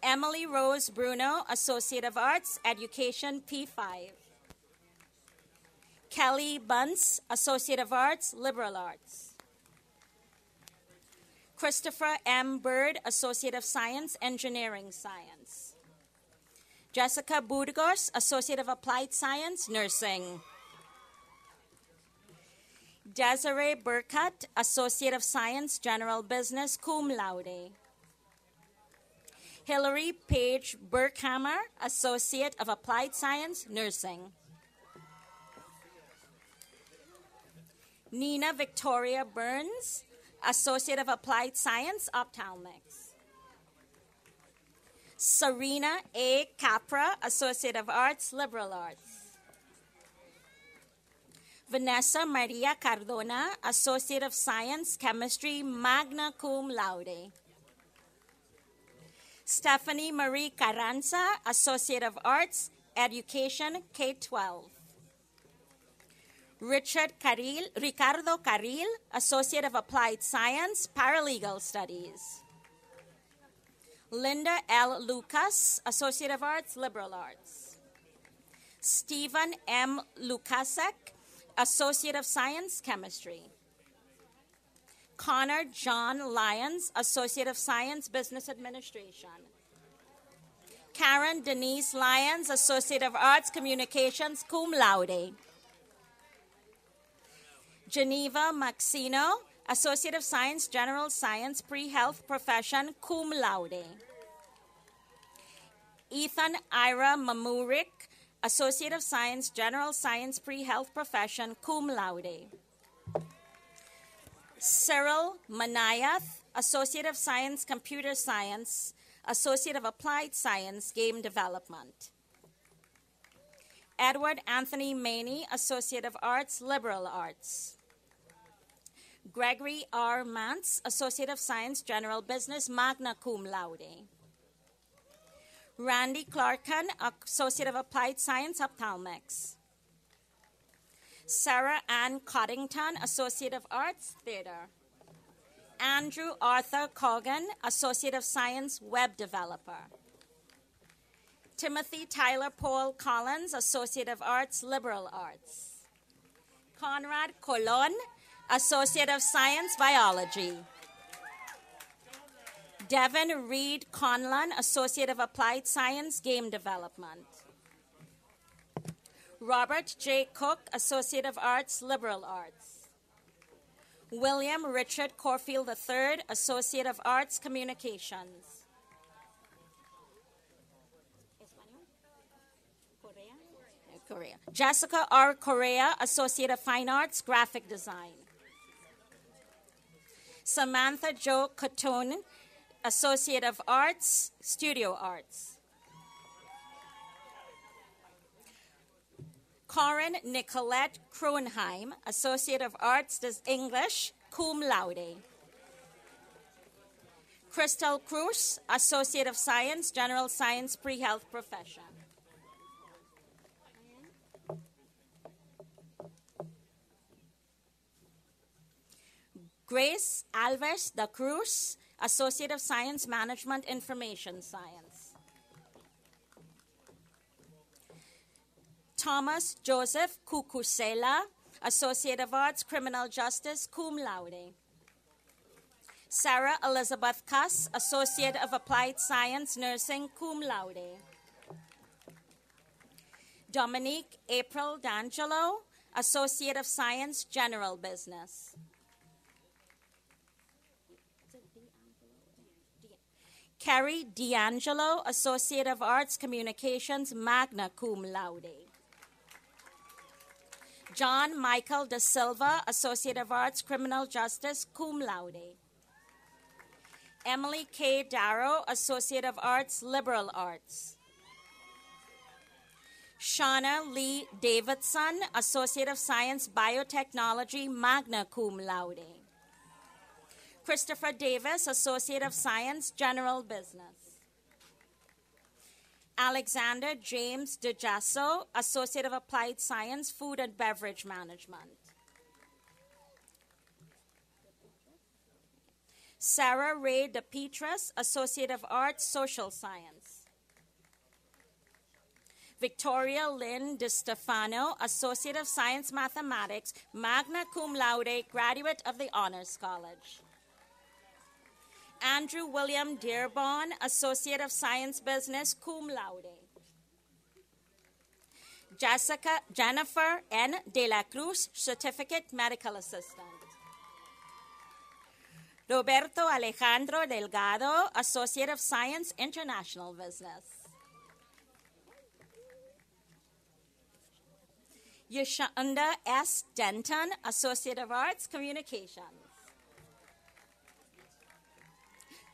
Emily Rose Bruno, Associate of Arts, Education, P5. Kelly Bunce, Associate of Arts, Liberal Arts. Christopher M. Bird, Associate of Science, Engineering Science. Jessica Budgos, Associate of Applied Science, Nursing. Desiree Burkett, Associate of Science, General Business, cum laude. Hillary Page Burkhammer, Associate of Applied Science, Nursing. Nina Victoria Burns, Associate of Applied Science, Ophthalmics. Serena A. Capra, Associate of Arts, Liberal Arts. Vanessa Maria Cardona, Associate of Science, Chemistry, magna cum laude. Stephanie Marie Carranza, Associate of Arts, Education, K-12. Ricardo Carril, Associate of Applied Science, Paralegal Studies. Linda L. Lucas, Associate of Arts, Liberal Arts. Stephen M. Lukasek, Associate of Science, Chemistry. Connor John Lyons, Associate of Science, Business Administration. Karen Denise Lyons, Associate of Arts, Communications, cum laude. Geneva Maxino, Associate of Science, General Science, Pre-Health Profession, cum laude. Ethan Ira Mamurik, Associate of Science, General Science, Pre-Health Profession, cum laude. Cyril Manayath, Associate of Science, Computer Science, Associate of Applied Science, Game Development. Edward Anthony Maney, Associate of Arts, Liberal Arts. Gregory R. Mantz, Associate of Science, General Business, magna cum laude. Randy Clarkin, Associate of Applied Science, Ophthalmics. Sarah Ann Coddington, Associate of Arts, Theater. Andrew Arthur Cogan, Associate of Science, Web Developer. Timothy Tyler Paul Collins, Associate of Arts, Liberal Arts. Conrad Colon, Associate of Science, Biology. Devin Reed Conlon, Associate of Applied Science, Game Development. Robert J. Cook, Associate of Arts, Liberal Arts. William Richard Corfield III, Associate of Arts, Communications. Korea. Jessica R. Correa, Associate of Fine Arts, Graphic Design. Samantha Jo Cotone, Associate of Arts, Studio Arts. Corin Nicolette Kronheim, Associate of Arts, English, cum laude. Crystal Cruz, Associate of Science, General Science, Pre-Health Profession. Grace Alves da Cruz, Associate of Science, Management, Information Science. Thomas Joseph Cucusela, Associate of Arts, Criminal Justice, cum laude. Sarah Elizabeth Cuss, Associate of Applied Science, Nursing, cum laude. Dominique April D'Angelo, Associate of Science, General Business. Carrie D'Angelo, Associate of Arts, Communications, magna cum laude. John Michael De Silva, Associate of Arts, Criminal Justice, cum laude. Emily K. Darrow, Associate of Arts, Liberal Arts. Shauna Lee Davidson, Associate of Science, Biotechnology, magna cum laude. Christopher Davis, Associate of Science, General Business. Alexander James DeJasso, Associate of Applied Science, Food and Beverage Management. Sarah Ray DePetris, Associate of Arts, Social Science. Victoria Lynn DeStefano, Associate of Science, Mathematics, magna cum laude, graduate of the Honors College. Andrew William Dearborn, Associate of Science Business, cum laude. Jennifer N. De La Cruz, Certificate Medical Assistant. Roberto Alejandro Delgado, Associate of Science, International Business. Yeshunda S. Denton, Associate of Arts, Communications.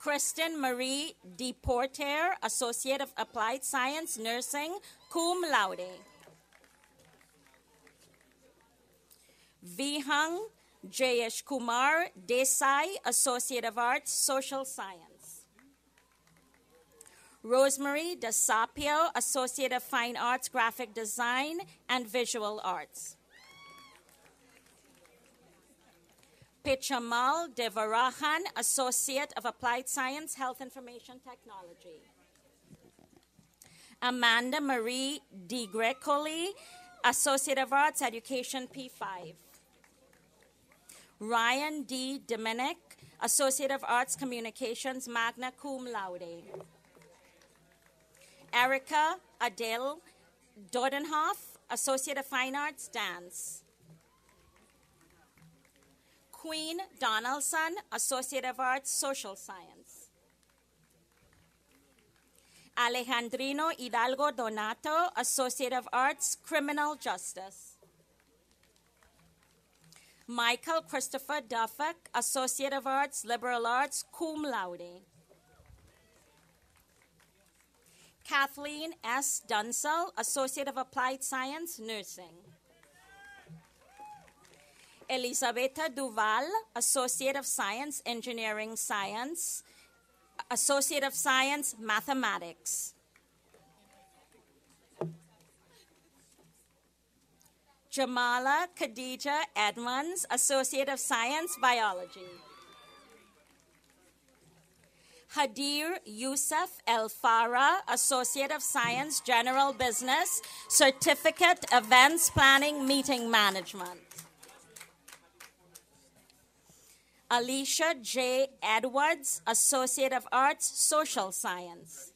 Kristen Marie DePorter, Associate of Applied Science, Nursing, cum laude. Vihang Jayesh Kumar Desai, Associate of Arts, Social Science. Rosemary DeSapio, Associate of Fine Arts, Graphic Design and Visual Arts. Pichamal Devarahan, Associate of Applied Science, Health Information Technology. Amanda Marie DiGrecoli, Associate of Arts, Education, P5. Ryan D. Dominic, Associate of Arts, Communications, magna cum laude. Erica Adele Dodenhoff, Associate of Fine Arts, Dance. Queen Donaldson, Associate of Arts, Social Science. Alejandrino Hidalgo Donato, Associate of Arts, Criminal Justice. Michael Christopher Duffick, Associate of Arts, Liberal Arts, cum laude. Kathleen S. Dunsell, Associate of Applied Science, Nursing. Elisabetta Duval, Associate of Science, Engineering Science, Associate of Science, Mathematics. Jamala Khadija Edmonds, Associate of Science, Biology. Hadir Youssef El Farah, Associate of Science, General Business, Certificate, Events Planning, Meeting Management. Alicia J. Edwards, Associate of Arts, Social Science.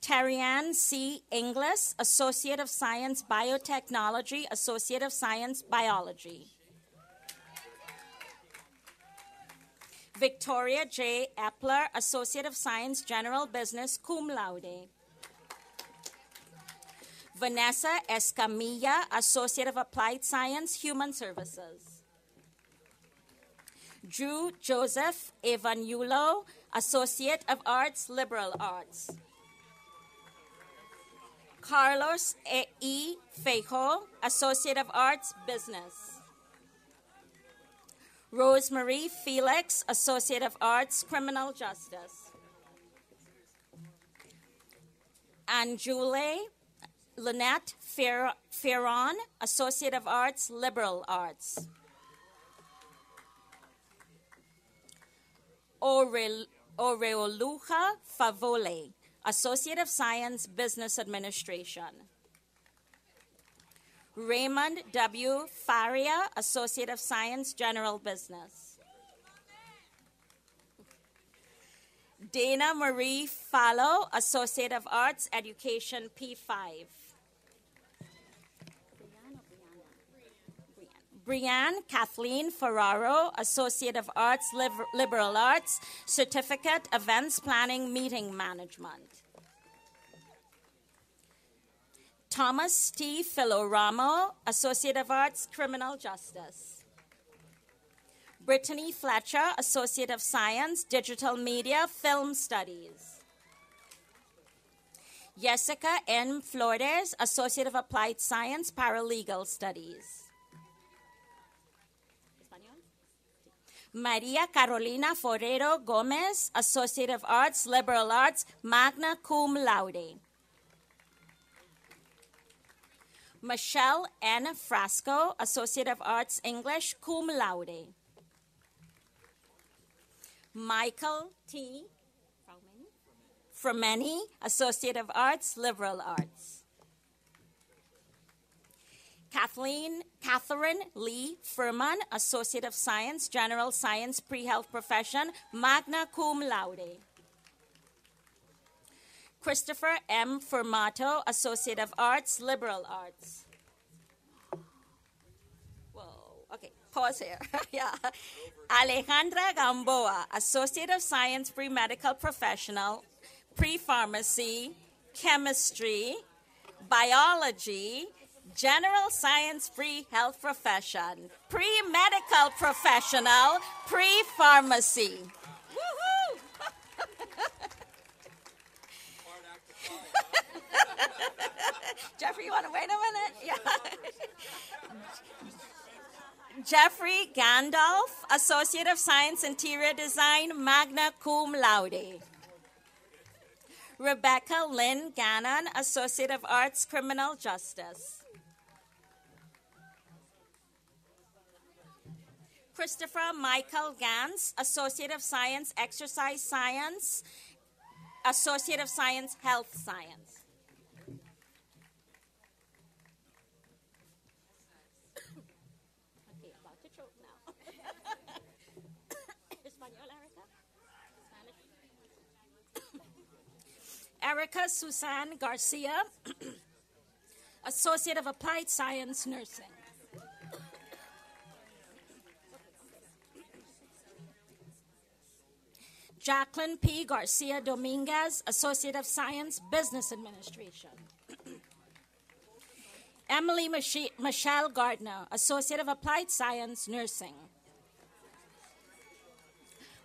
Tarianne C. Inglis, Associate of Science, Biotechnology, Associate of Science, Biology. Victoria J. Epler, Associate of Science, General Business, cum laude. Vanessa Escamilla, Associate of Applied Science, Human Services. Drew Joseph Evanulo, Associate of Arts, Liberal Arts. Carlos E. Fejo, Associate of Arts, Business. Rosemary Felix, Associate of Arts, Criminal Justice. Anjule Lynette Ferron, Associate of Arts, Liberal Arts. Oreoluja Favole, Associate of Science, Business Administration. Raymond W. Faria, Associate of Science, General Business. Dana Marie Fallow, Associate of Arts, Education, P5. Brianne Kathleen Ferraro, Associate of Arts, Liberal Arts, Certificate, Events Planning, Meeting Management. Thomas T. Filoramo, Associate of Arts, Criminal Justice. Brittany Fletcher, Associate of Science, Digital Media, Film Studies. Jessica N. Flores, Associate of Applied Science, Paralegal Studies. Maria Carolina Forero Gomez, Associate of Arts, Liberal Arts, magna cum laude. Michelle N. Frasco, Associate of Arts, English, cum laude. Michael T. Fromeni, Associate of Arts, Liberal Arts. Catherine Lee Furman, Associate of Science, General Science, Pre-Health Profession, magna cum laude. Christopher M. Formato, Associate of Arts, Liberal Arts. Whoa, okay, pause here. Yeah. Alejandra Gamboa, Associate of Science, Pre-Medical Professional, Pre-Pharmacy, Chemistry, Biology, General Science Pre-Health Profession, Pre-Medical Professional, Pre-Pharmacy. Woohoo! Jeffrey, you want to wait a minute? Yeah. Jeffrey Gandalf, Associate of Science Interior Design, magna cum laude. Rebecca Lynn Gannon, Associate of Arts, Criminal Justice. Christopher Michael Gans, Associate of Science, Exercise Science, Associate of Science, Health Science. Okay, about to choke now. Espanol, Erica? Erica Susan Garcia, Associate of Applied Science, Nursing. Jacqueline P. Garcia Dominguez, Associate of Science, Business Administration. Emily Michelle Gardner, Associate of Applied Science, Nursing.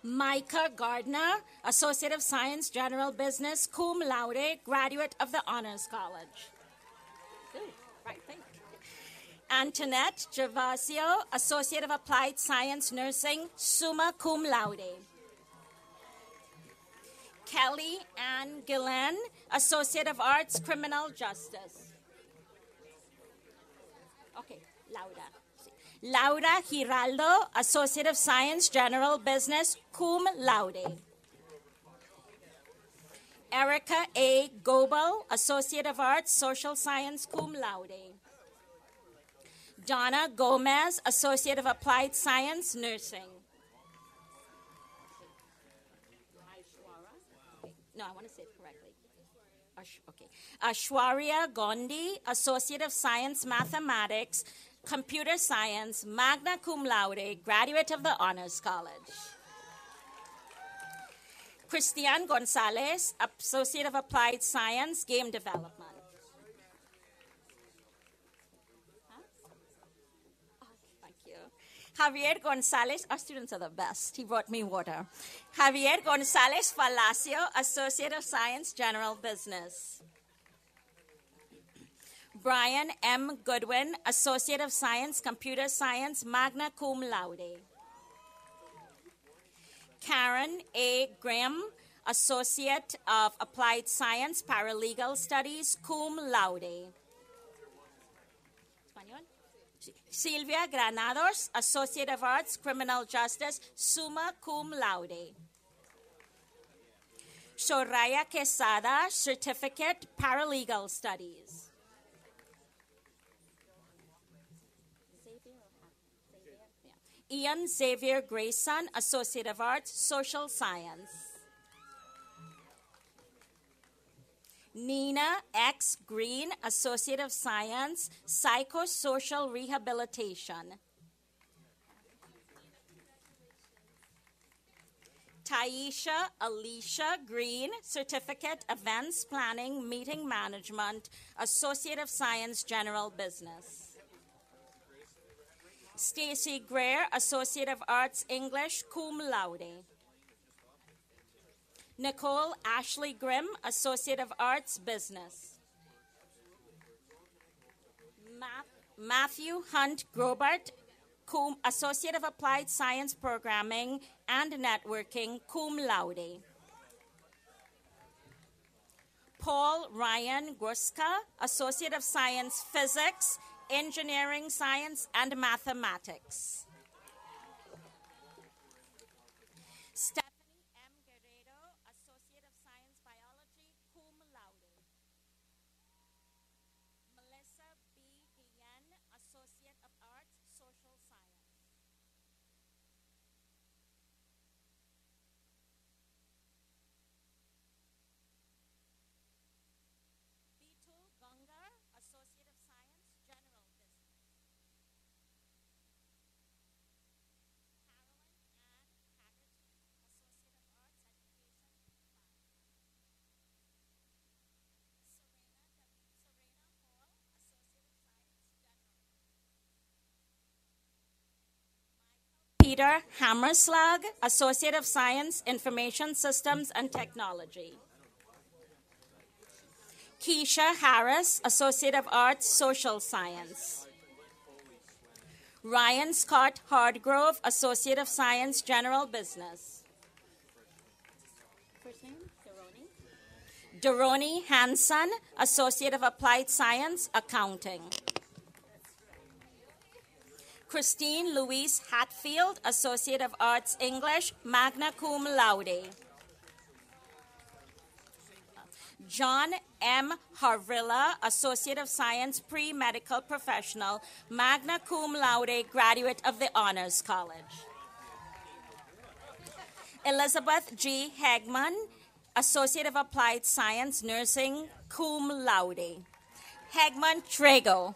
Micah Gardner, Associate of Science, General Business, cum laude, graduate of the Honors College. Ooh, right, thank you. Antoinette Gervasio, Associate of Applied Science, Nursing, summa cum laude. Kelly Ann Gillen, Associate of Arts, Criminal Justice. Okay, Laura. Laura Giraldo, Associate of Science, General Business, cum laude. Erica A. Goebel, Associate of Arts, Social Science, cum laude. Donna Gomez, Associate of Applied Science, Nursing. No, I want to say it correctly. Okay. Ashwarya Gondi, Associate of Science, Mathematics, Computer Science, magna cum laude, graduate of the Honors College. Christian Gonzalez, Associate of Applied Science, Game Development. Javier Gonzalez, our students are the best. He brought me water. Javier Gonzalez Palacio, Associate of Science, General Business. Brian M. Goodwin, Associate of Science, Computer Science, magna cum laude. Karen A. Graham, Associate of Applied Science, Paralegal Studies, cum laude. Silvia Granados, Associate of Arts, Criminal Justice, summa cum laude. Soraya Quesada, Certificate, Paralegal Studies. Ian Xavier Grayson, Associate of Arts, Social Science. Nina X. Green, Associate of Science, Psychosocial Rehabilitation. Taisha Alicia Green, Certificate, Events Planning, Meeting Management, Associate of Science, General Business. Stacy Greer, Associate of Arts, English, cum laude. Nicole Ashley Grimm, Associate of Arts, Business. Matthew Hunt Grobart, Associate of Applied Science Programming and Networking, cum laude. Paul Ryan Gruska, Associate of Science Physics, Engineering Science, and Mathematics. Stephanie M. Guerrero, Associate of Science Biology, cum laude. Melissa B. Guillen, Associate of Arts, Social Science. Bitul Gangar, Associate of Science, General Business. Peter Hammerslag, Associate of Science, Information Systems and Technology. Keisha Harris, Associate of Arts, Social Science. Ryan Scott Hardgrove, Associate of Science, General Business. First name, Doroni Hansen, Associate of Applied Science, Accounting. Christine Louise Hatfield, Associate of Arts, English, magna cum laude. John M. Harvilla, Associate of Science, Pre-Medical Professional, magna cum laude, graduate of the Honors College. Elizabeth G. Hagman, Associate of Applied Science, Nursing, cum laude. Hagman Trago.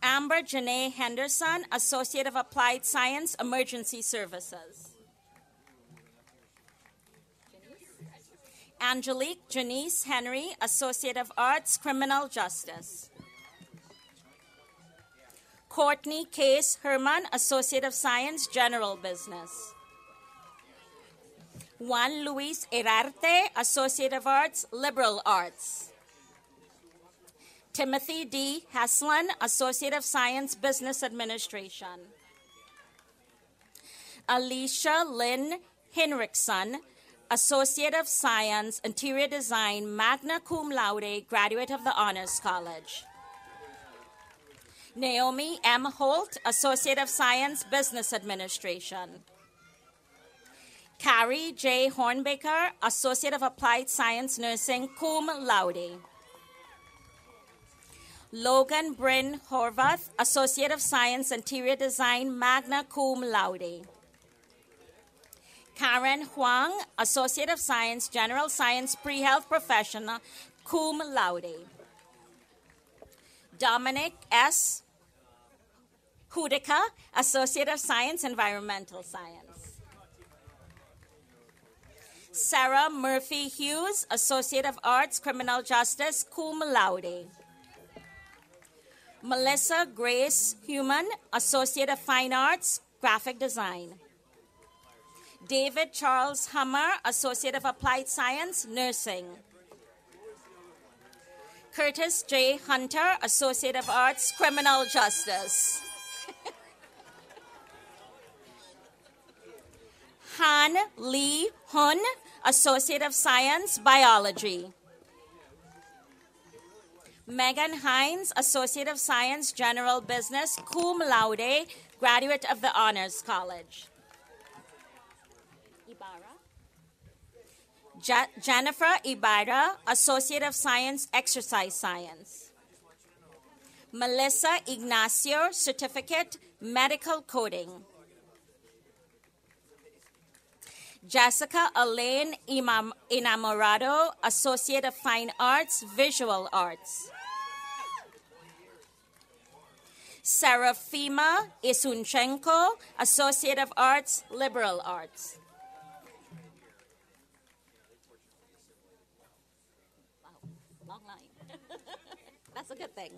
Amber Janae Henderson, Associate of Applied Science, Emergency Services. Angelique Janice Henry, Associate of Arts, Criminal Justice. Courtney Case Herman, Associate of Science, General Business. Juan Luis Herarte, Associate of Arts, Liberal Arts. Timothy D. Heslin, Associate of Science, Business Administration. Alicia Lynn Hinrichsen, Associate of Science, Interior Design, magna cum laude, graduate of the Honors College. Naomi M. Holt, Associate of Science, Business Administration. Carrie J. Hornbaker, Associate of Applied Science, Nursing, cum laude. Logan Bryn Horvath, Associate of Science, Interior Design, magna cum laude. Karen Huang, Associate of Science, General Science, Pre-Health Professional, cum laude. Dominic S. Hudica, Associate of Science, Environmental Science. Sarah Murphy Hughes, Associate of Arts, Criminal Justice, cum laude. Melissa Grace Human, Associate of Fine Arts, Graphic Design. David Charles Hummer, Associate of Applied Science, Nursing. Curtis J. Hunter, Associate of Arts, Criminal Justice. Han Lee Hun, Associate of Science, Biology. Megan Hines, Associate of Science, General Business, cum laude, graduate of the Honors College. Jennifer Ibarra, Associate of Science, Exercise Science. Melissa Ignacio, Certificate, Medical Coding. Jessica Elaine Enamorado, Associate of Fine Arts, Visual Arts. Serafima Isunchenko, Associate of Arts, Liberal Arts. Wow, long line. That's a good thing.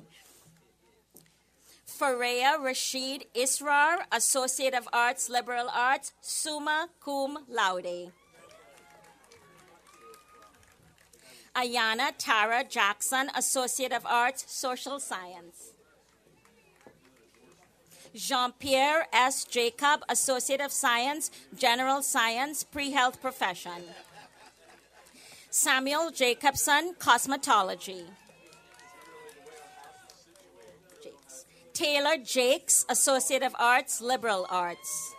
Fareya Rashid Israr, Associate of Arts, Liberal Arts, summa cum laude. Ayana Tara Jackson, Associate of Arts, Social Science. Jean-Pierre S. Jacob, Associate of Science, General Science, Pre-Health Profession. Samuel Jacobson, Cosmetology. Taylor Jakes, Associate of Arts, Liberal Arts.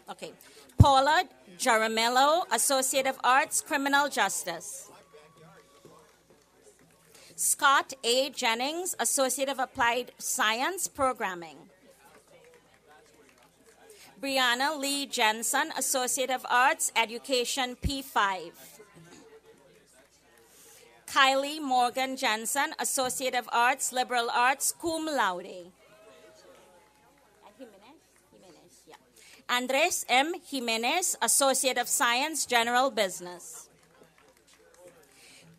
Okay. Paula Jaramillo, Associate of Arts, Criminal Justice. Scott A. Jennings, Associate of Applied Science, Programming. Brianna Lee Jensen, Associate of Arts, Education, P5. Kylie Morgan Jensen, Associate of Arts, Liberal Arts, cum laude. Andres M. Jimenez, Associate of Science, General Business.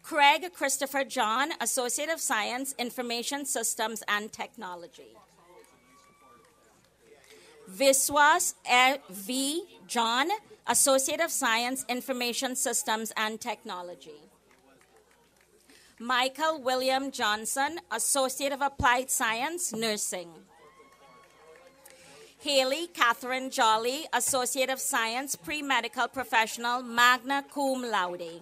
Craig Christopher John, Associate of Science, Information Systems and Technology. Viswas V. John, Associate of Science, Information Systems and Technology. Michael William Johnson, Associate of Applied Science, Nursing. Haley Catherine Jolly, Associate of Science, Pre-Medical Professional, magna cum laude.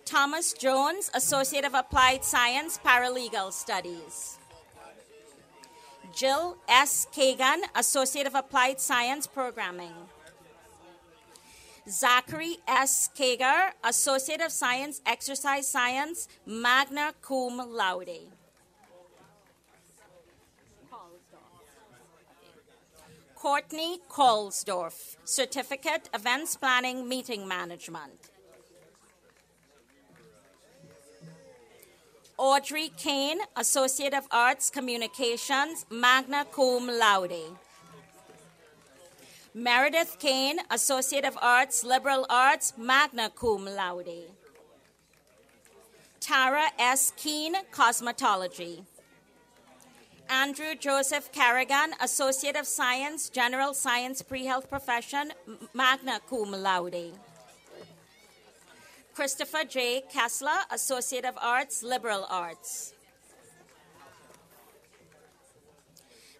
Thomas Jones, Associate of Applied Science, Paralegal Studies. Jill S. Kagan, Associate of Applied Science, Programming. Zachary S. Kager, Associate of Science, Exercise Science, magna cum laude. Courtney Kohlsdorf, Certificate, Events Planning, Meeting Management. Audrey Kane, Associate of Arts, Communications, magna cum laude. Meredith Kane, Associate of Arts, Liberal Arts, magna cum laude. Tara S. Keene, Cosmetology. Andrew Joseph Carrigan, Associate of Science, General Science, Pre-Health Profession, magna cum laude. Christopher J. Kessler, Associate of Arts, Liberal Arts.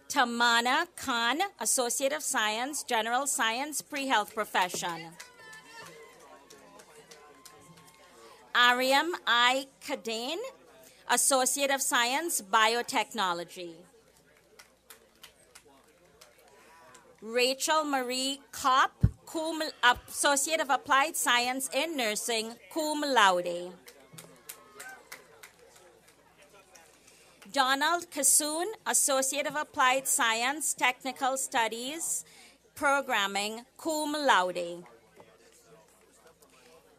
Tamana Khan, Associate of Science, General Science, Pre-Health Profession. Ariam I. Kadane, Associate of Science, Biotechnology. Rachel Marie Kopp, Associate of Applied Science in Nursing, cum laude. Donald Kassoon, Associate of Applied Science, Technical Studies, Programming, cum laude.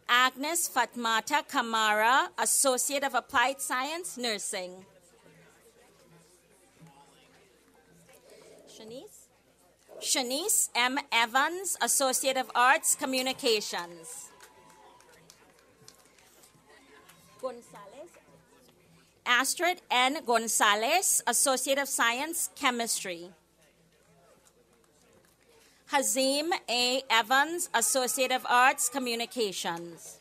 Agnes Fatmata Kamara, Associate of Applied Science, Nursing. Shanice M. Evans, Associate of Arts, Communications. Astrid N. Gonzalez, Associate of Science, Chemistry. Hazim A. Evans, Associate of Arts, Communications.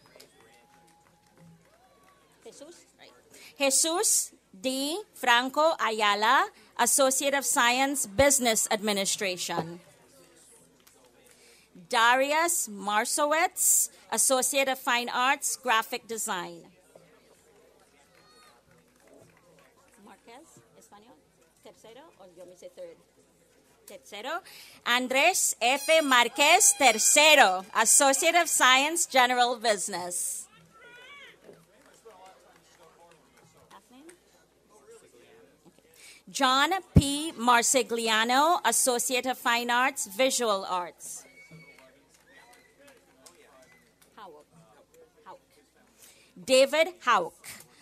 Jesus D. Franco Ayala, Associate of Science, Business Administration. Darius Marsowitz, Associate of Fine Arts, Graphic Design. Marquez, Espanol, tercero, or yo me say third? Tercero. Andres F. Marquez Tercero, Associate of Science, General Business. John P. Marsigliano, Associate of Fine Arts, Visual Arts. David Hauk,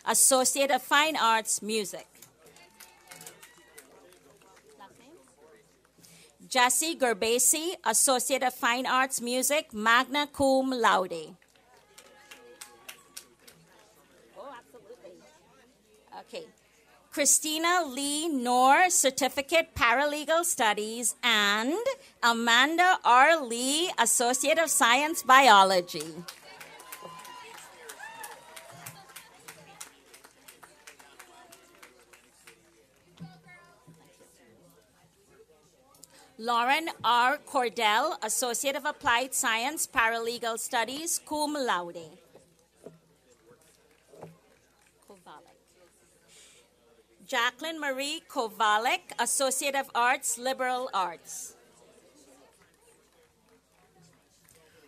Associate of Fine Arts, Music. Jesse Gerbasi, Associate of Fine Arts, Music, magna cum laude. Oh, absolutely. Okay. Christina Lee Noor, Certificate Paralegal Studies, and Amanda R. Lee, Associate of Science, Biology. Lauren R. Cordell, Associate of Applied Science, Paralegal Studies, cum laude. Jacqueline Marie Kovalik, Associate of Arts, Liberal Arts.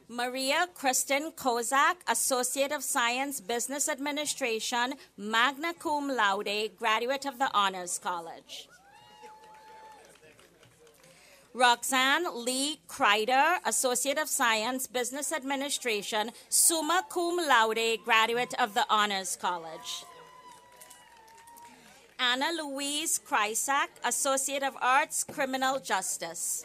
Maria Kristen Kozak, Associate of Science, Business Administration, magna cum laude, graduate of the Honors College. Roxanne Lee Kreider, Associate of Science, Business Administration, summa cum laude, graduate of the Honors College. Anna Louise Krysak, Associate of Arts, Criminal Justice.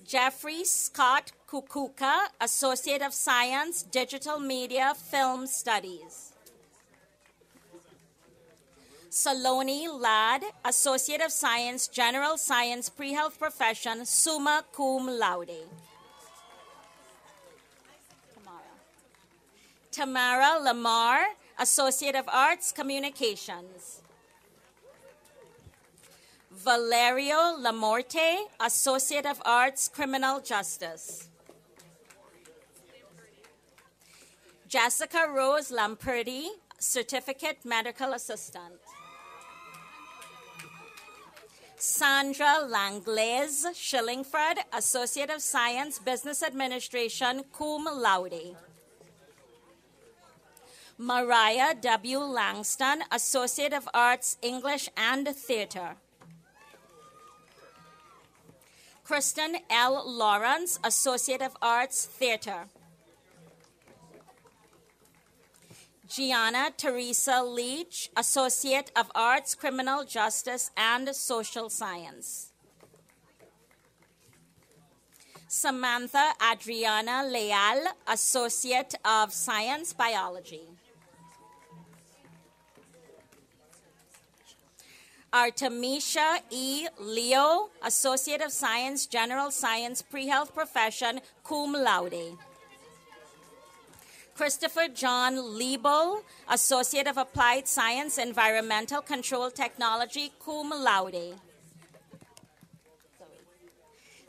Jeffrey Scott Kukuka, Associate of Science, Digital Media, Film Studies. Saloni Ladd, Associate of Science, General Science, Pre-Health Profession, summa cum laude. Tamara Lamar, Associate of Arts, Communications. Valerio Lamorte, Associate of Arts, Criminal Justice. Jessica Rose Lamperti, Certificate Medical Assistant. Sandra Langlaise Schillingford, Associate of Science, Business Administration, cum laude. Mariah W. Langston, Associate of Arts, English and Theater. Kristen L. Lawrence, Associate of Arts, Theater. Gianna Teresa Leach, Associate of Arts, Criminal Justice and Social Science. Samantha Adriana Leal, Associate of Science, Biology. Artemisha E. Leo, Associate of Science, General Science, Pre-Health Profession, cum laude. Christopher John Liebel, Associate of Applied Science, Environmental Control Technology, cum laude.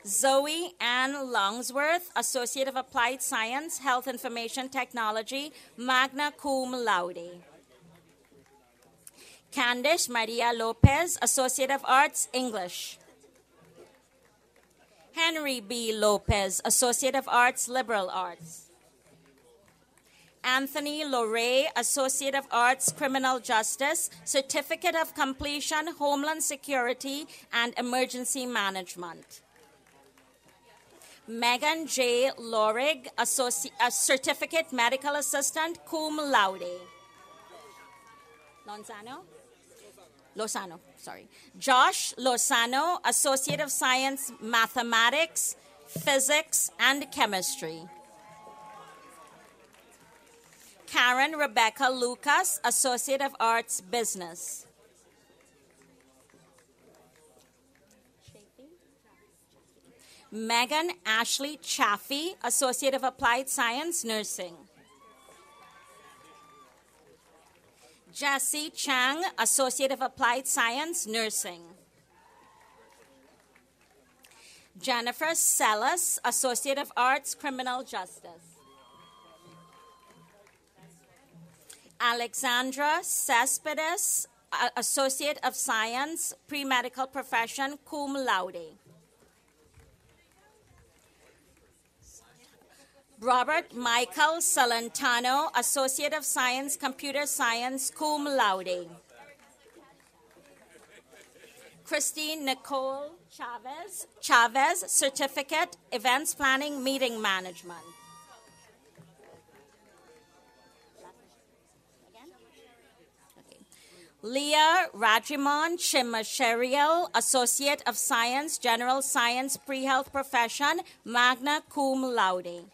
Zoe Ann Longsworth, Associate of Applied Science, Health Information Technology, magna cum laude. Candice Maria Lopez, Associate of Arts, English. Henry B. Lopez, Associate of Arts, Liberal Arts. Anthony Loray, Associate of Arts, Criminal Justice, Certificate of Completion, Homeland Security and Emergency Management. Megan J. Lorig, Certificate Medical Assistant, cum laude. Lozano, sorry. Josh Lozano, Associate of Science, Mathematics, Physics, and Chemistry. Karen Rebecca Lucas, Associate of Arts, Business. Megan Ashley Chaffee, Associate of Applied Science, Nursing. Jessie Chang, Associate of Applied Science, Nursing. Jennifer Sellas, Associate of Arts, Criminal Justice. Alexandra Cespedes, Associate of Science, Pre-Medical Profession, cum laude. Robert Michael Salentano, Associate of Science, Computer Science, cum laude. Christine Nicole Chavez, Certificate, Events Planning, Meeting Management. Leah Rajimon Chimasheriel, Associate of Science, General Science, Pre-Health Profession, magna cum laude.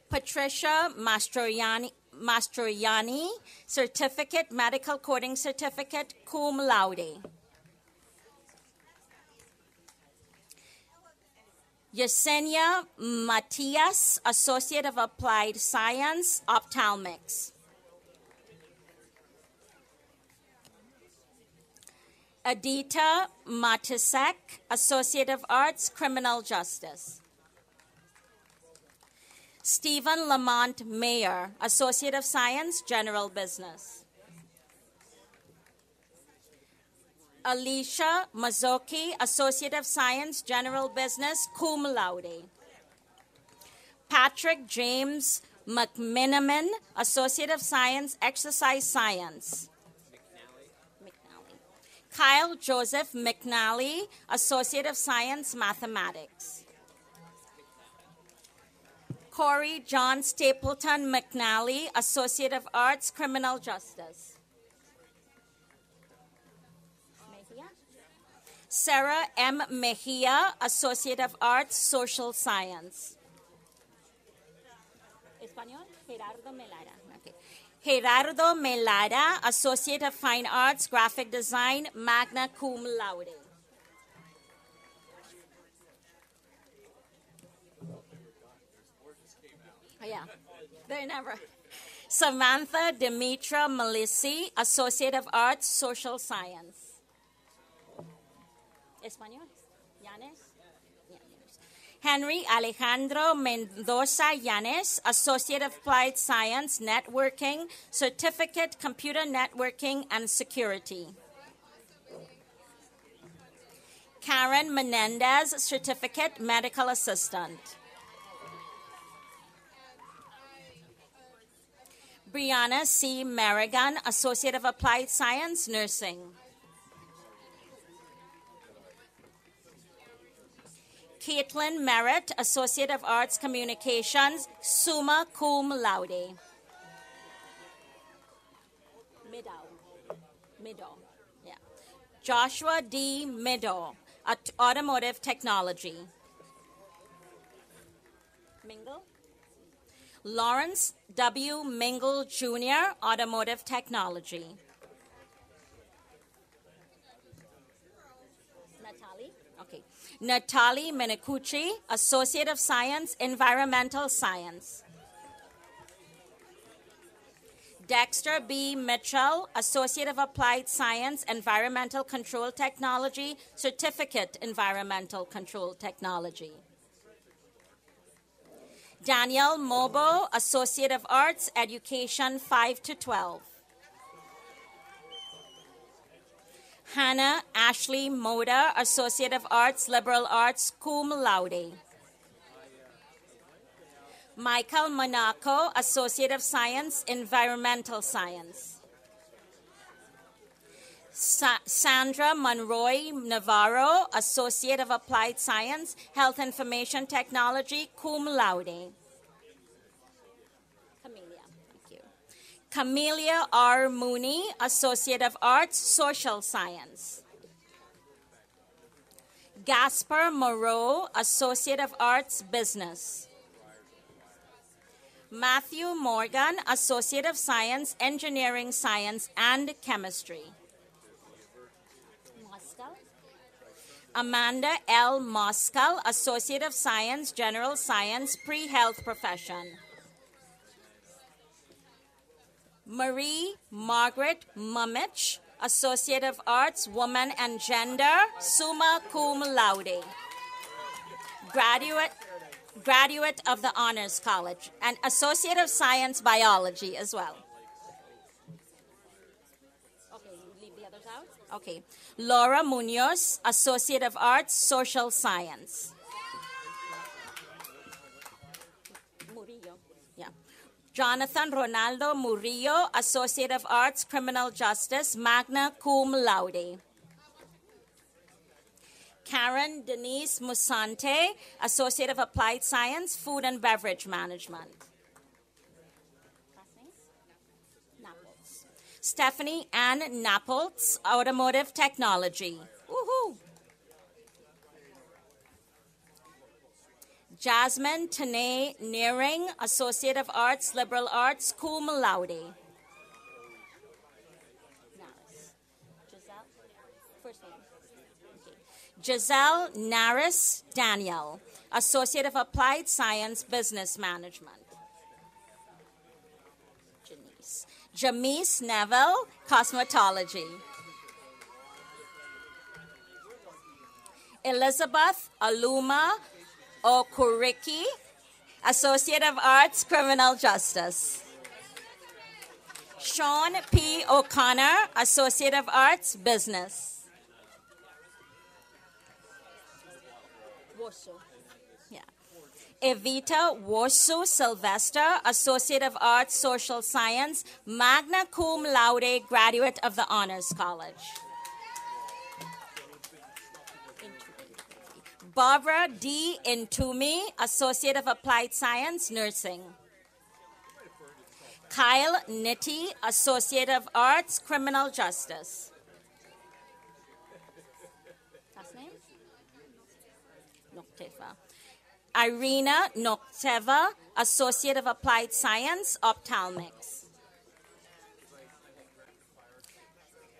Patricia Mastroianni, Certificate, Medical Coding Certificate, cum laude. Yesenia Matias, Associate of Applied Science, Ophthalmics. Adita Matisek, Associate of Arts, Criminal Justice. Stephen Lamont Mayer, Associate of Science, General Business. Alicia Mazzocchi, Associate of Science, General Business, cum laude. Patrick James McMiniman, Associate of Science, Exercise Science. Kyle Joseph McNally, Associate of Science, Mathematics. Corey John Stapleton McNally, Associate of Arts, Criminal Justice. Sarah M. Mejia, Associate of Arts, Social Science. Español, Gerardo Melara. Gerardo Melara, Associate of Fine Arts, Graphic Design, magna cum laude. Oh, yeah, they never. Samantha Demetra Melissi, Associate of Arts, Social Science. Español, Yanes. Henry Alejandro Mendoza Yanes, Associate of Applied Science, Networking, Certificate, Computer Networking and Security. Karen Menendez, Certificate, Medical Assistant. Brianna C. Merrigan, Associate of Applied Science, Nursing. Caitlin Merritt, Associate of Arts Communications, summa cum laude. Middle. Yeah. Joshua D. Middle, Automotive Technology. Mingle. Lawrence W. Mingle Jr., Automotive Technology. Natali Menacucci, Associate of Science, Environmental Science. Dexter B. Mitchell, Associate of Applied Science, Environmental Control Technology, Certificate, Environmental Control Technology. Danielle Mobo, Associate of Arts, Education 5 to 12. Hannah Ashley Moda, Associate of Arts, Liberal Arts, cum laude. Michael Monaco, Associate of Science, Environmental Science. Sandra Monroy Navarro, Associate of Applied Science, Health Information Technology, cum laude. Camelia R. Mooney, Associate of Arts, Social Science. Gaspar Moreau, Associate of Arts, Business. Matthew Morgan, Associate of Science, Engineering Science, and Chemistry. Amanda L. Moskal, Associate of Science, General Science, Pre-Health Profession. Marie Margaret Mumich, Associate of Arts, Woman and Gender, summa cum laude. Graduate of the Honors College, and Associate of Science, Biology as well. Okay. Laura Munoz, Associate of Arts, Social Science. Murillo. Yeah. Jonathan Ronaldo Murillo, Associate of Arts, Criminal Justice, magna cum laude. Karen Denise Musante, Associate of Applied Science, Food and Beverage Management. Stephanie Ann Napoltz, Automotive Technology. Woohoo! Jasmine Tanae Nearing, Associate of Arts, Liberal Arts, cum laude. Giselle Naris Daniel, Associate of Applied Science, Business Management. Jamise Neville, Cosmetology. Elizabeth Aluma Okuriki, Associate of Arts, Criminal Justice. Sean P. O'Connor, Associate of Arts, Business. Yeah. Evita Wosu Sylvester, Associate of Arts, Social Science, magna cum laude, graduate of the Honors College. Barbara D. Intumi, Associate of Applied Science, Nursing. Kyle Nitti, Associate of Arts, Criminal Justice. Last name? Nokteva. Irina Nokteva, Associate of Applied Science, Ophthalmics.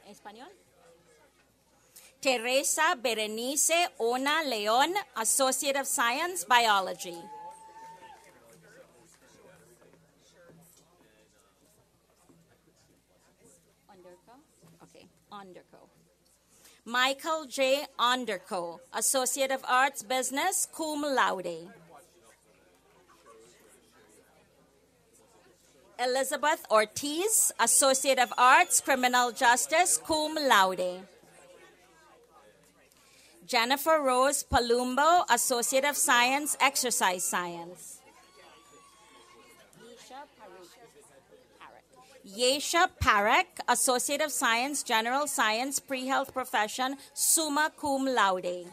Español? Teresa Berenice Ona León, Associate of Science, Biology. Okay, Onderco. Michael J. Onderco, Associate of Arts, Business, cum laude. Elizabeth Ortiz, Associate of Arts, Criminal Justice, cum laude. Jennifer Rose Palumbo, Associate of Science, Exercise Science. Yesha Parekh, Associate of Science, General Science, Pre-Health Profession, summa cum laude.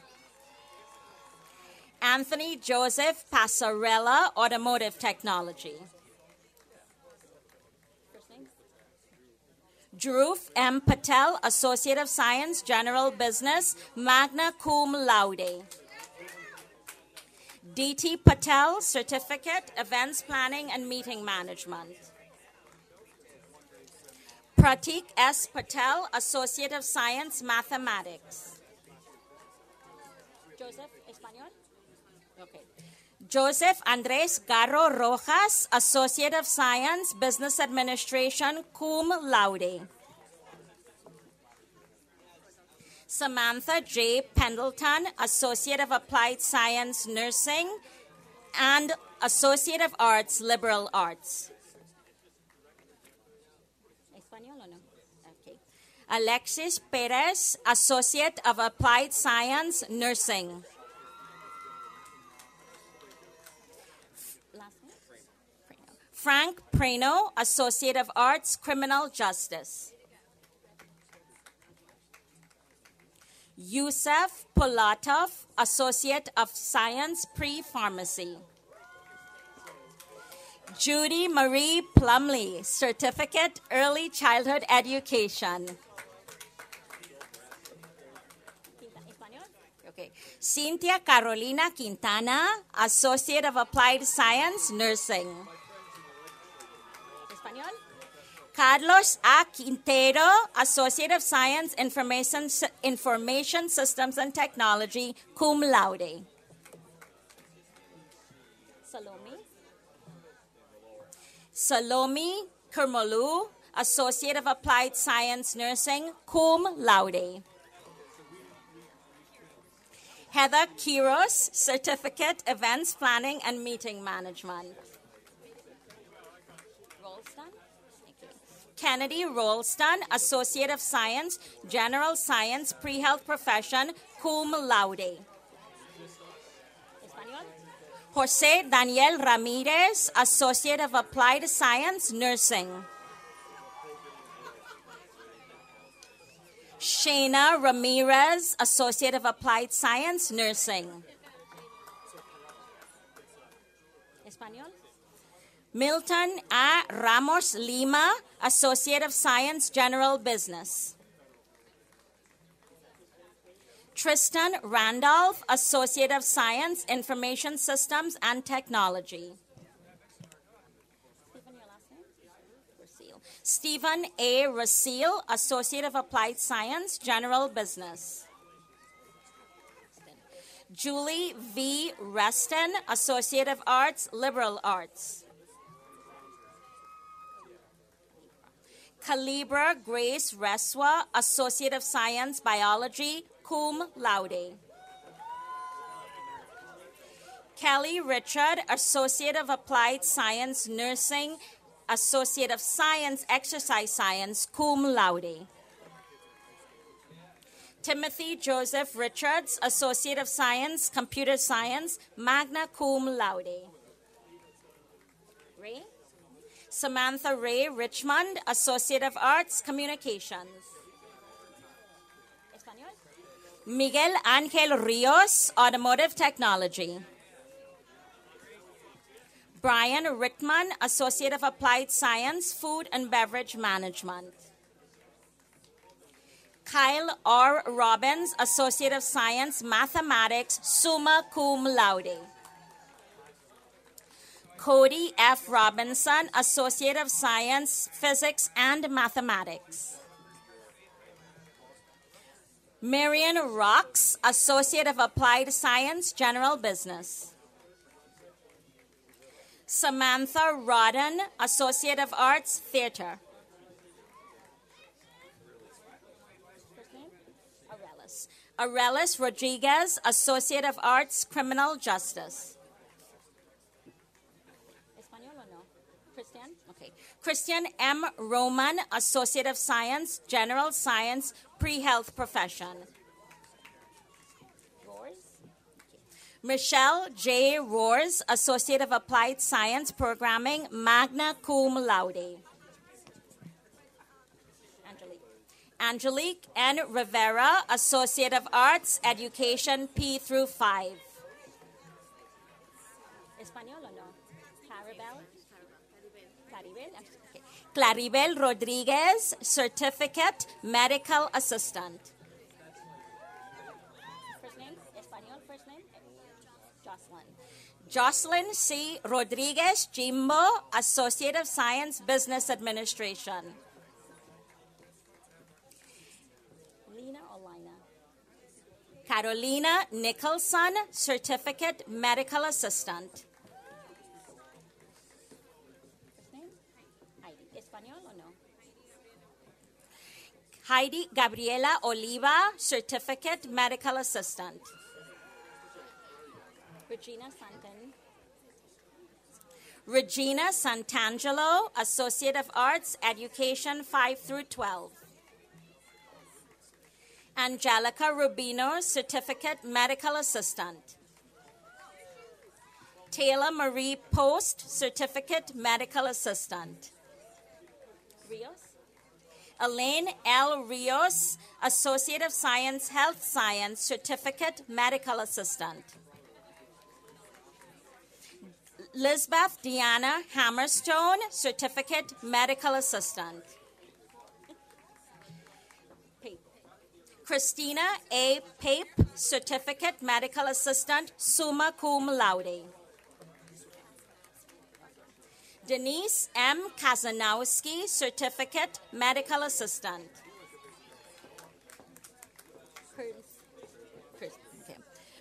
Anthony Joseph Passarella, Automotive Technology. Dhruv M. Patel, Associate of Science, General Business, magna cum laude. D.T. Patel, Certificate, Events Planning and Meeting Management. Pratik S. Patel, Associate of Science, Mathematics. Joseph, Español? Okay. Joseph Andres Garro Rojas, Associate of Science, Business Administration, cum laude. Samantha J. Pendleton, Associate of Applied Science, Nursing, and Associate of Arts, Liberal Arts. Okay. Alexis Perez, Associate of Applied Science, Nursing. Frank Prano, Associate of Arts, Criminal Justice. Yusef Polatov, Associate of Science, Pre-Pharmacy. Judy Marie Plumley, Certificate, Early Childhood Education. Okay. Cynthia Carolina Quintana, Associate of Applied Science, Nursing. Español? Carlos A. Quintero, Associate of Science, Information Systems and Technology, cum laude. Salome Kermolu, Associate of Applied Science, Nursing, cum laude. Heather Quiros, Certificate, Events Planning and Meeting Management. Kennedy Rolston, Associate of Science, General Science, Pre-Health Profession, cum laude. Jose Daniel Ramirez, Associate of Applied Science, Nursing. Shayna Ramirez, Associate of Applied Science, Nursing. Espanol. Milton A. Ramos Lima, Associate of Science, General Business. Tristan Randolph, Associate of Science, Information Systems and Technology. Stephen A. Rasile, Associate of Applied Science, General Business. Julie V. Reston, Associate of Arts, Liberal Arts. Calibra Grace Reswa, Associate of Science, Biology, cum laude. Kelly Richard, Associate of Applied Science, Nursing, Associate of Science, Exercise Science, cum laude. Timothy Joseph Richards, Associate of Science, Computer Science, magna cum laude. Ray? Samantha Ray Richmond, Associate of Arts, Communications. Espanol? Miguel Angel Rios, Automotive Technology. Brian Rittman, Associate of Applied Science, Food and Beverage Management. Kyle R. Robbins, Associate of Science, Mathematics, summa cum laude. Cody F. Robinson, Associate of Science, Physics and Mathematics. Marion Rocks, Associate of Applied Science, General Business. Samantha Rodden, Associate of Arts, Theater. Arelis Rodriguez, Associate of Arts, Criminal Justice. Espanol or no? Christian? Okay. Christian M. Roman, Associate of Science, General Science, Pre-Health Profession. Michelle J. Roars, Associate of Applied Science, Programming, magna cum laude. Angelique N. Rivera, Associate of Arts, Education, P through 5. Espanol or no? Claribel Rodriguez, Certificate, Medical Assistant. First name? Espanol, first name? Jocelyn. Jocelyn C. Rodriguez Jimbo, Associate of Science, Business Administration. Lina or Lina? Carolina Nicholson, Certificate, Medical Assistant. Heidi Gabriela Oliva, Certificate, Medical Assistant. Regina Santangelo, Associate of Arts, Education, 5 through 12. Angelica Rubino, Certificate, Medical Assistant. Taylor Marie Post, Certificate, Medical Assistant. Rios? Elaine L. Rios, Associate of Science, Health Science, Certificate, Medical Assistant. Lisbeth Deanna Hammerstone, Certificate, Medical Assistant. Christina A. Pape, Certificate, Medical Assistant, summa cum laude. Denise M. Kazanowski, Certificate, Medical Assistant.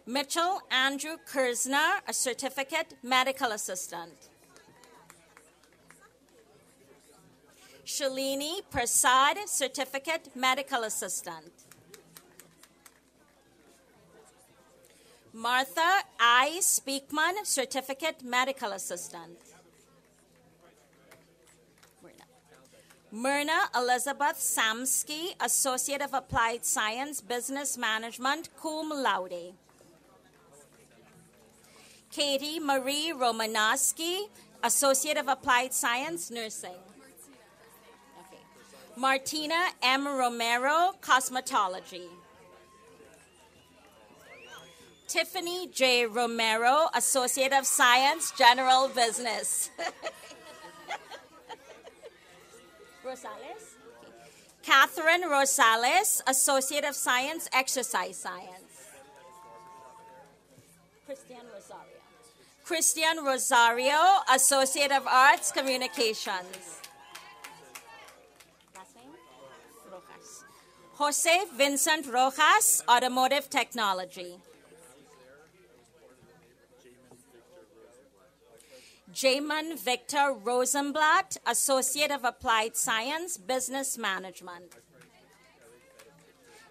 Mitchell Andrew Kersner, a Certificate, Medical Assistant. Shalini Prasad, Certificate, Medical Assistant. Martha I. Speakman, Certificate, Medical Assistant. Myrna Elizabeth Samsky, Associate of Applied Science, Business Management, cum laude. Katie Marie Romanowski, Associate of Applied Science, Nursing. Okay. Martina M. Romero, Cosmetology. Tiffany J. Romero, Associate of Science, General Business. Rosales? Okay. Catherine Rosales, Associate of Science, Exercise Science. Christian Rosario, Associate of Arts, Communications. Last name? Rojas. Jose Vincent Rojas, Automotive Technology. Jamin Victor Rosenblatt, Associate of Applied Science, Business Management.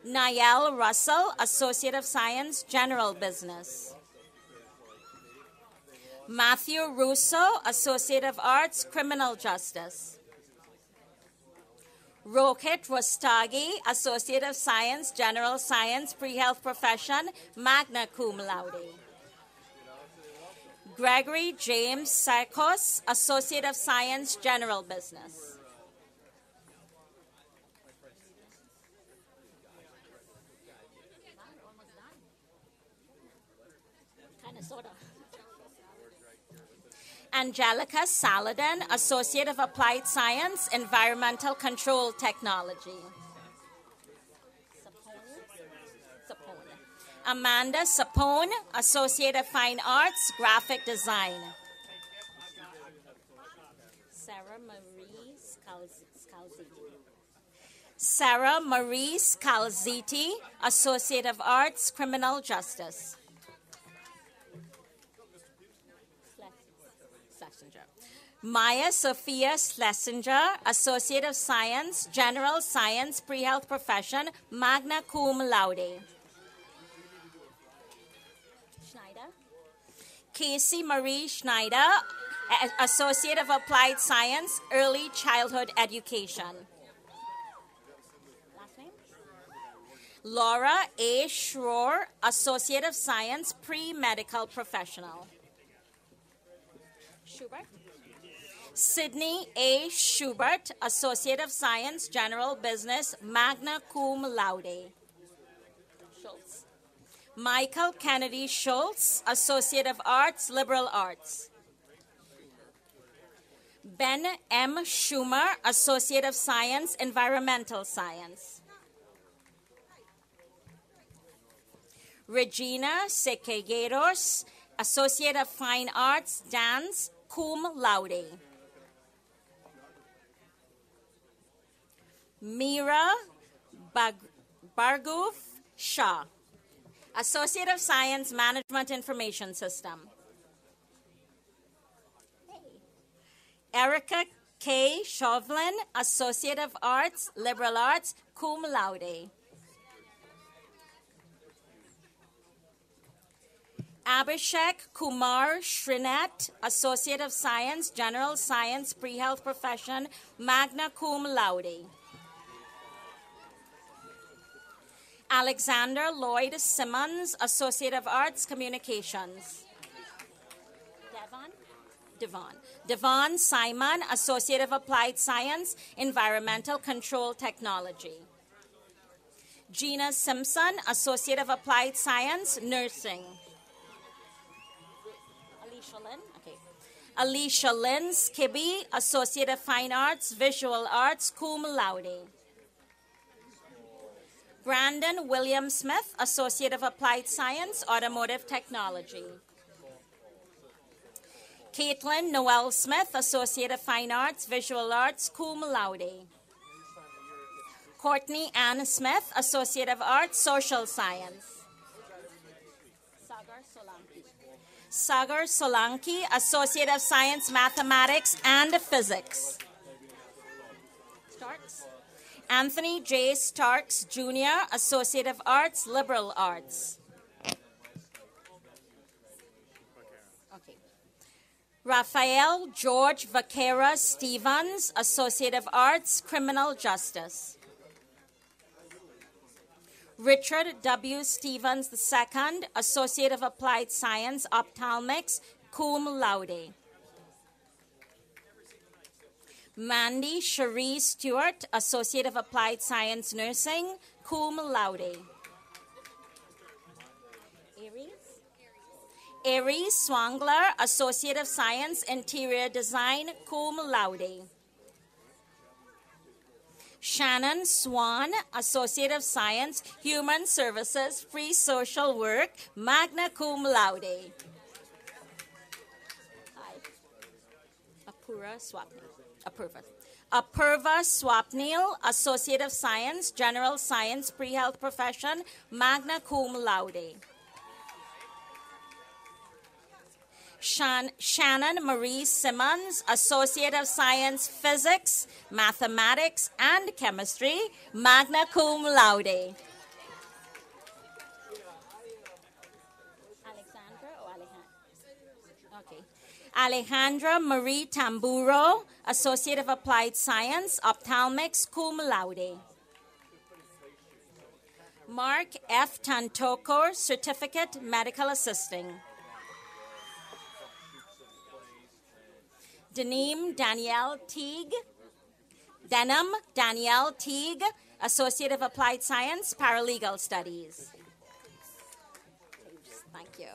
Niall Russell, Associate of Science, General Business. Matthew Russo, Associate of Arts, Criminal Justice. Rohit Rostagi, Associate of Science, General Science, Pre-Health Profession, magna cum laude. Gregory James Sarkos, Associate of Science, General Business. Angelica Saladin, Associate of Applied Science, Environmental Control Technology. Amanda Sapone, Associate of Fine Arts, Graphic Design. Sarah Marie Scalziti, Associate of Arts, Criminal Justice. Maya Sophia Schlesinger, Associate of Science, General Science, Pre-Health Profession, magna cum laude. Casey Marie Schneider, Associate of Applied Science, Early Childhood Education. Last name? Laura A. Schroer, Associate of Science, Pre-Medical Professional. Schubert? Sydney A. Schubert, Associate of Science, General Business, magna cum laude. Schultz. Michael Kennedy Schultz, Associate of Arts, Liberal Arts. Ben M. Schumer, Associate of Science, Environmental Science. Regina Sequeiros, Associate of Fine Arts, Dance, cum laude. Mira Barguf Shah, Associate of Science, Management Information System. Erica K. Chauvelin, Associate of Arts, Liberal Arts, cum laude. Abhishek Kumar Shrinet, Associate of Science, General Science, Pre-Health Profession, magna cum laude. Alexander Lloyd Simmons, Associate of Arts, Communications. Devon Simon, Associate of Applied Science, Environmental Control Technology. Gina Simpson, Associate of Applied Science, Nursing. Alicia Lynn Skibby, Associate of Fine Arts, Visual Arts, cum laude. Brandon William Smith, Associate of Applied Science, Automotive Technology. Caitlin Noel Smith, Associate of Fine Arts, Visual Arts, cum laude. Courtney Ann Smith, Associate of Arts, Social Science. Sagar Solanki, Associate of Science, Mathematics and Physics. Anthony J. Starks, Jr., Associate of Arts, Liberal Arts. Okay. Raphael George Vaquera Stevens, Associate of Arts, Criminal Justice. Richard W. Stevens II, Associate of Applied Science, Ophthalmics, cum laude. Mandy Cherie Stewart, Associate of Applied Science, Nursing, cum laude. Aries Swangler, Associate of Science, Interior Design, cum laude. Shannon Swan, Associate of Science, Human Services, Free Social Work, magna cum laude. Apurva Swapnil, Associate of Science, General Science, Pre-Health Profession, magna cum laude. Shannon Marie Simmons, Associate of Science, Physics, Mathematics, and Chemistry, magna cum laude. Alejandra Marie Tamburo, Associate of Applied Science, Ophthalmics, cum laude. Mark F. Tantokor, Certificate, Medical Assisting. Denham Danielle Teague, Associate of Applied Science, Paralegal Studies. Thank you.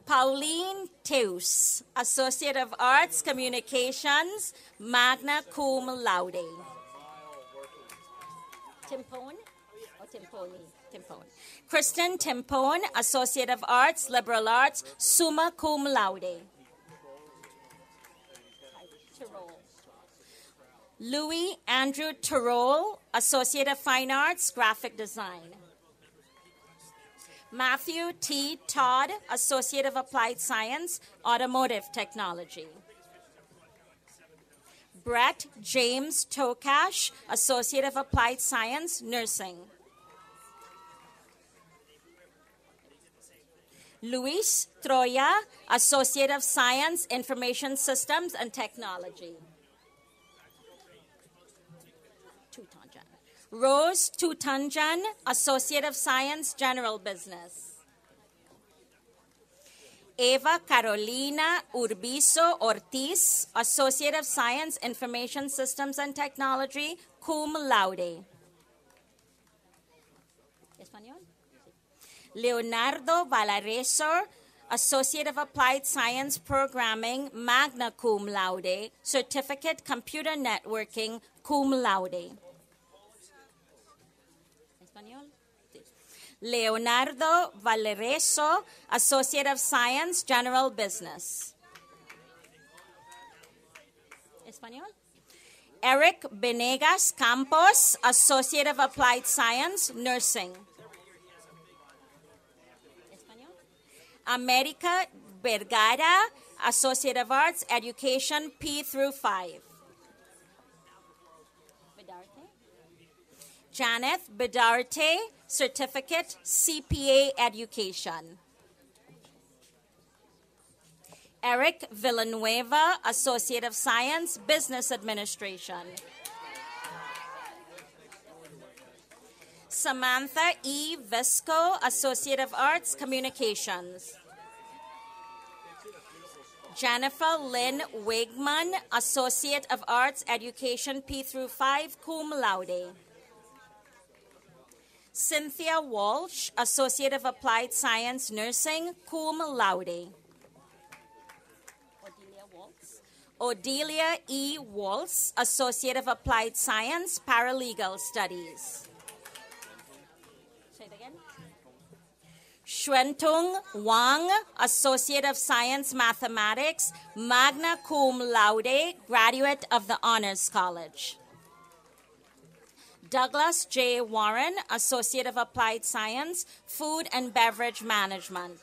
Pauline Teus, Associate of Arts, Communications, magna cum laude. Timpone? Or Timpone? Timpone. Kristen Timpone, Associate of Arts, Liberal Arts, summa cum laude. Louis Andrew Terrell, Associate of Fine Arts, Graphic Design. Matthew T. Todd, Associate of Applied Science, Automotive Technology. Brett James Tokash, Associate of Applied Science, Nursing. Luis Troya, Associate of Science, Information Systems and Technology. Rose Tutanjan, Associate of Science, General Business. Eva Carolina Urbizo Ortiz, Associate of Science, Information Systems and Technology, cum laude. Español? Leonardo Valareso, Associate of Applied Science Programming, magna cum laude, Certificate, Computer Networking, cum laude. Leonardo Valereso, Associate of Science, General Business. Español? Eric Benegas Campos, Associate of Applied Science, Nursing. Español? America Vergara, Associate of Arts, Education, P through 5. Janeth Bedarte, Certificate, CPA Education. Eric Villanueva, Associate of Science, Business Administration. Samantha E. Visco, Associate of Arts, Communications. Jennifer Lynn Wigman, Associate of Arts, Education, P through 5, cum laude. Cynthia Walsh, Associate of Applied Science, Nursing, cum laude. Odelia E. Waltz, Associate of Applied Science, Paralegal Studies. Say it again. Xuantung Wang, Associate of Science, Mathematics, magna cum laude, graduate of the Honors College. Douglas J. Warren, Associate of Applied Science, Food and Beverage Management.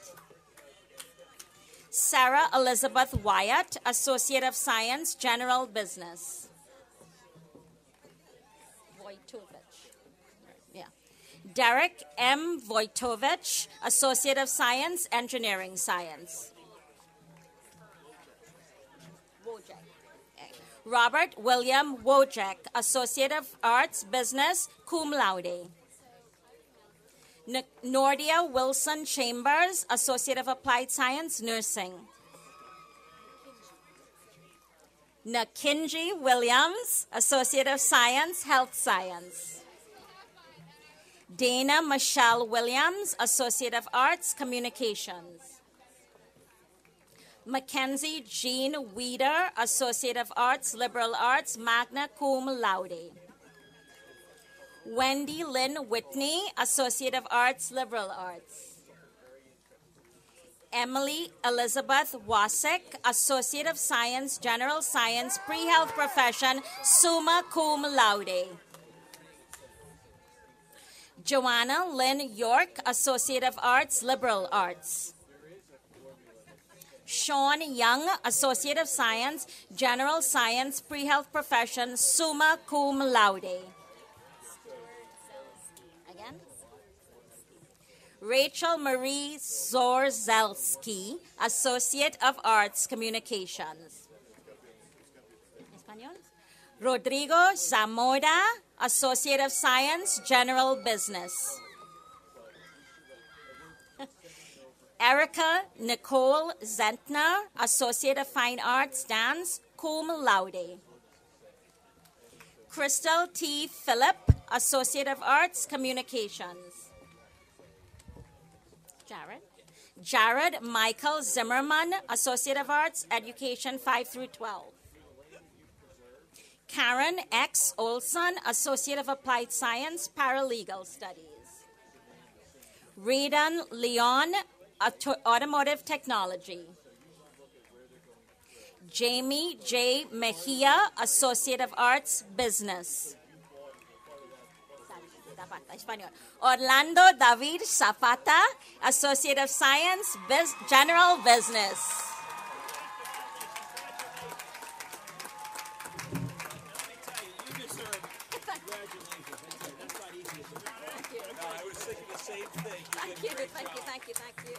Sarah Elizabeth Wyatt, Associate of Science, General Business. Derek M. Vojtovich, Associate of Science, Engineering Science. Robert William Wojcik, Associate of Arts, Business, cum laude. Nordia Wilson Chambers, Associate of Applied Science, Nursing. Nakinji Williams, Associate of Science, Health Science. Dana Michelle Williams, Associate of Arts, Communications. Mackenzie Jean Weeder, Associate of Arts, Liberal Arts, magna cum laude. Wendy Lynn Whitney, Associate of Arts, Liberal Arts. Emily Elizabeth Wasik, Associate of Science, General Science, Pre-Health Profession, summa cum laude. Joanna Lynn York, Associate of Arts, Liberal Arts. Sean Young, Associate of Science, General Science, Pre-Health Profession, summa cum laude. Again. Rachel Marie Zorzelski, Associate of Arts, Communications. Español. Rodrigo Zamora, Associate of Science, General Business. Erica Nicole Zentner, Associate of Fine Arts, Dance, cum laude. Crystal T. Phillip, Associate of Arts, Communications. Jared Michael Zimmerman, Associate of Arts, Education 5 through 12. Karen X. Olson, Associate of Applied Science, Paralegal Studies. Redan Leon, Automotive Technology. Jamie J. Mejia, Associate of Arts, Business. Orlando David Zapata, Associate of Science, General Business. Thank you.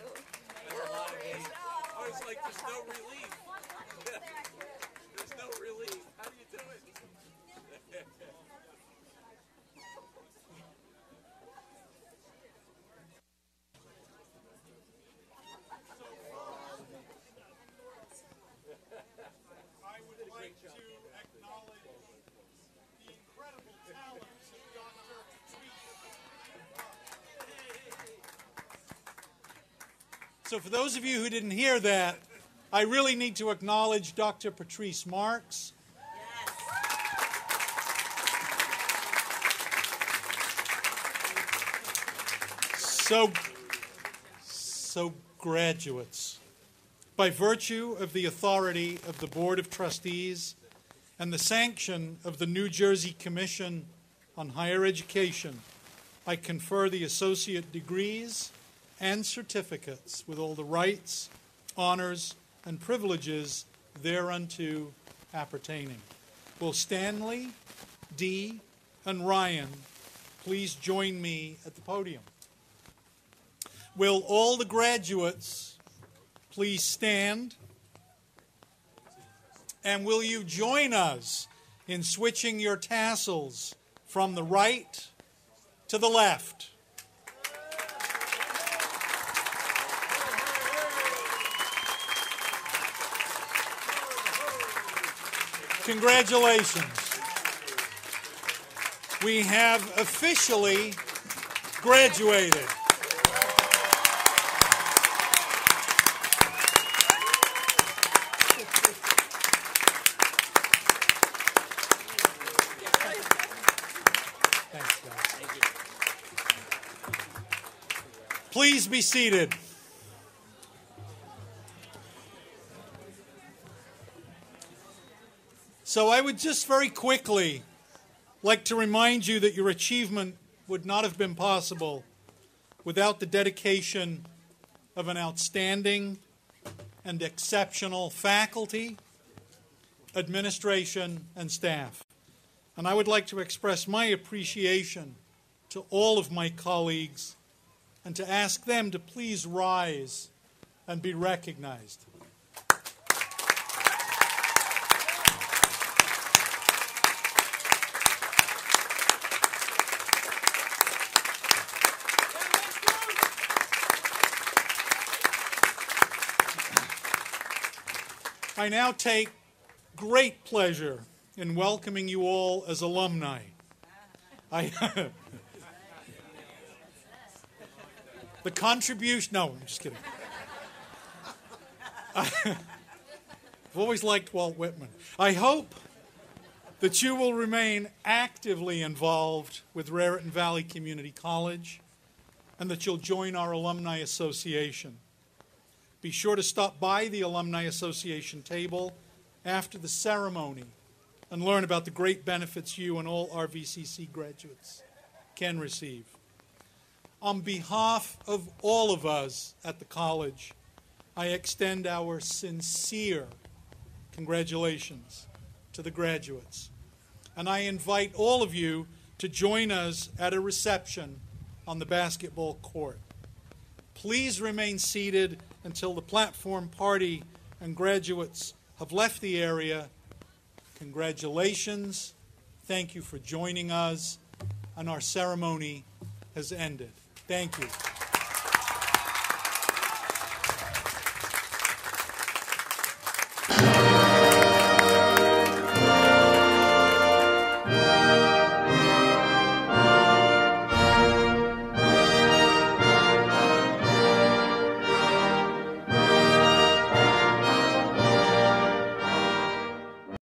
I was like, there's no relief. There's no relief. How do you do it? I would like to acknowledge the incredible talents of Dr. Patrice. So for those of you who didn't hear that, I really need to acknowledge Dr. Patrice Marks. So graduates, by virtue of the authority of the Board of Trustees and the sanction of the New Jersey Commission on Higher Education, I confer the associate degrees and certificates with all the rights, honors, and privileges thereunto appertaining. Will Stanley, Dee, and Ryan please join me at the podium? Will all the graduates please stand? And will you join us in switching your tassels from the right to the left? Congratulations. We have officially graduated. Thanks, guys. Thank you. Please be seated. So I would just very quickly like to remind you that your achievement would not have been possible without the dedication of an outstanding and exceptional faculty, administration, and staff. And I would like to express my appreciation to all of my colleagues and to ask them to please rise and be recognized. I now take great pleasure in welcoming you all as alumni. The contribution, no, I'm just kidding. I've always liked Walt Whitman. I hope that you will remain actively involved with Raritan Valley Community College and that you'll join our Alumni Association. Be sure to stop by the Alumni Association table after the ceremony and learn about the great benefits you and all RVCC graduates can receive. On behalf of all of us at the college, I extend our sincere congratulations to the graduates. And I invite all of you to join us at a reception on the basketball court. Please remain seated until the platform party and graduates have left the area. Congratulations. Thank you for joining us. And our ceremony has ended. Thank you.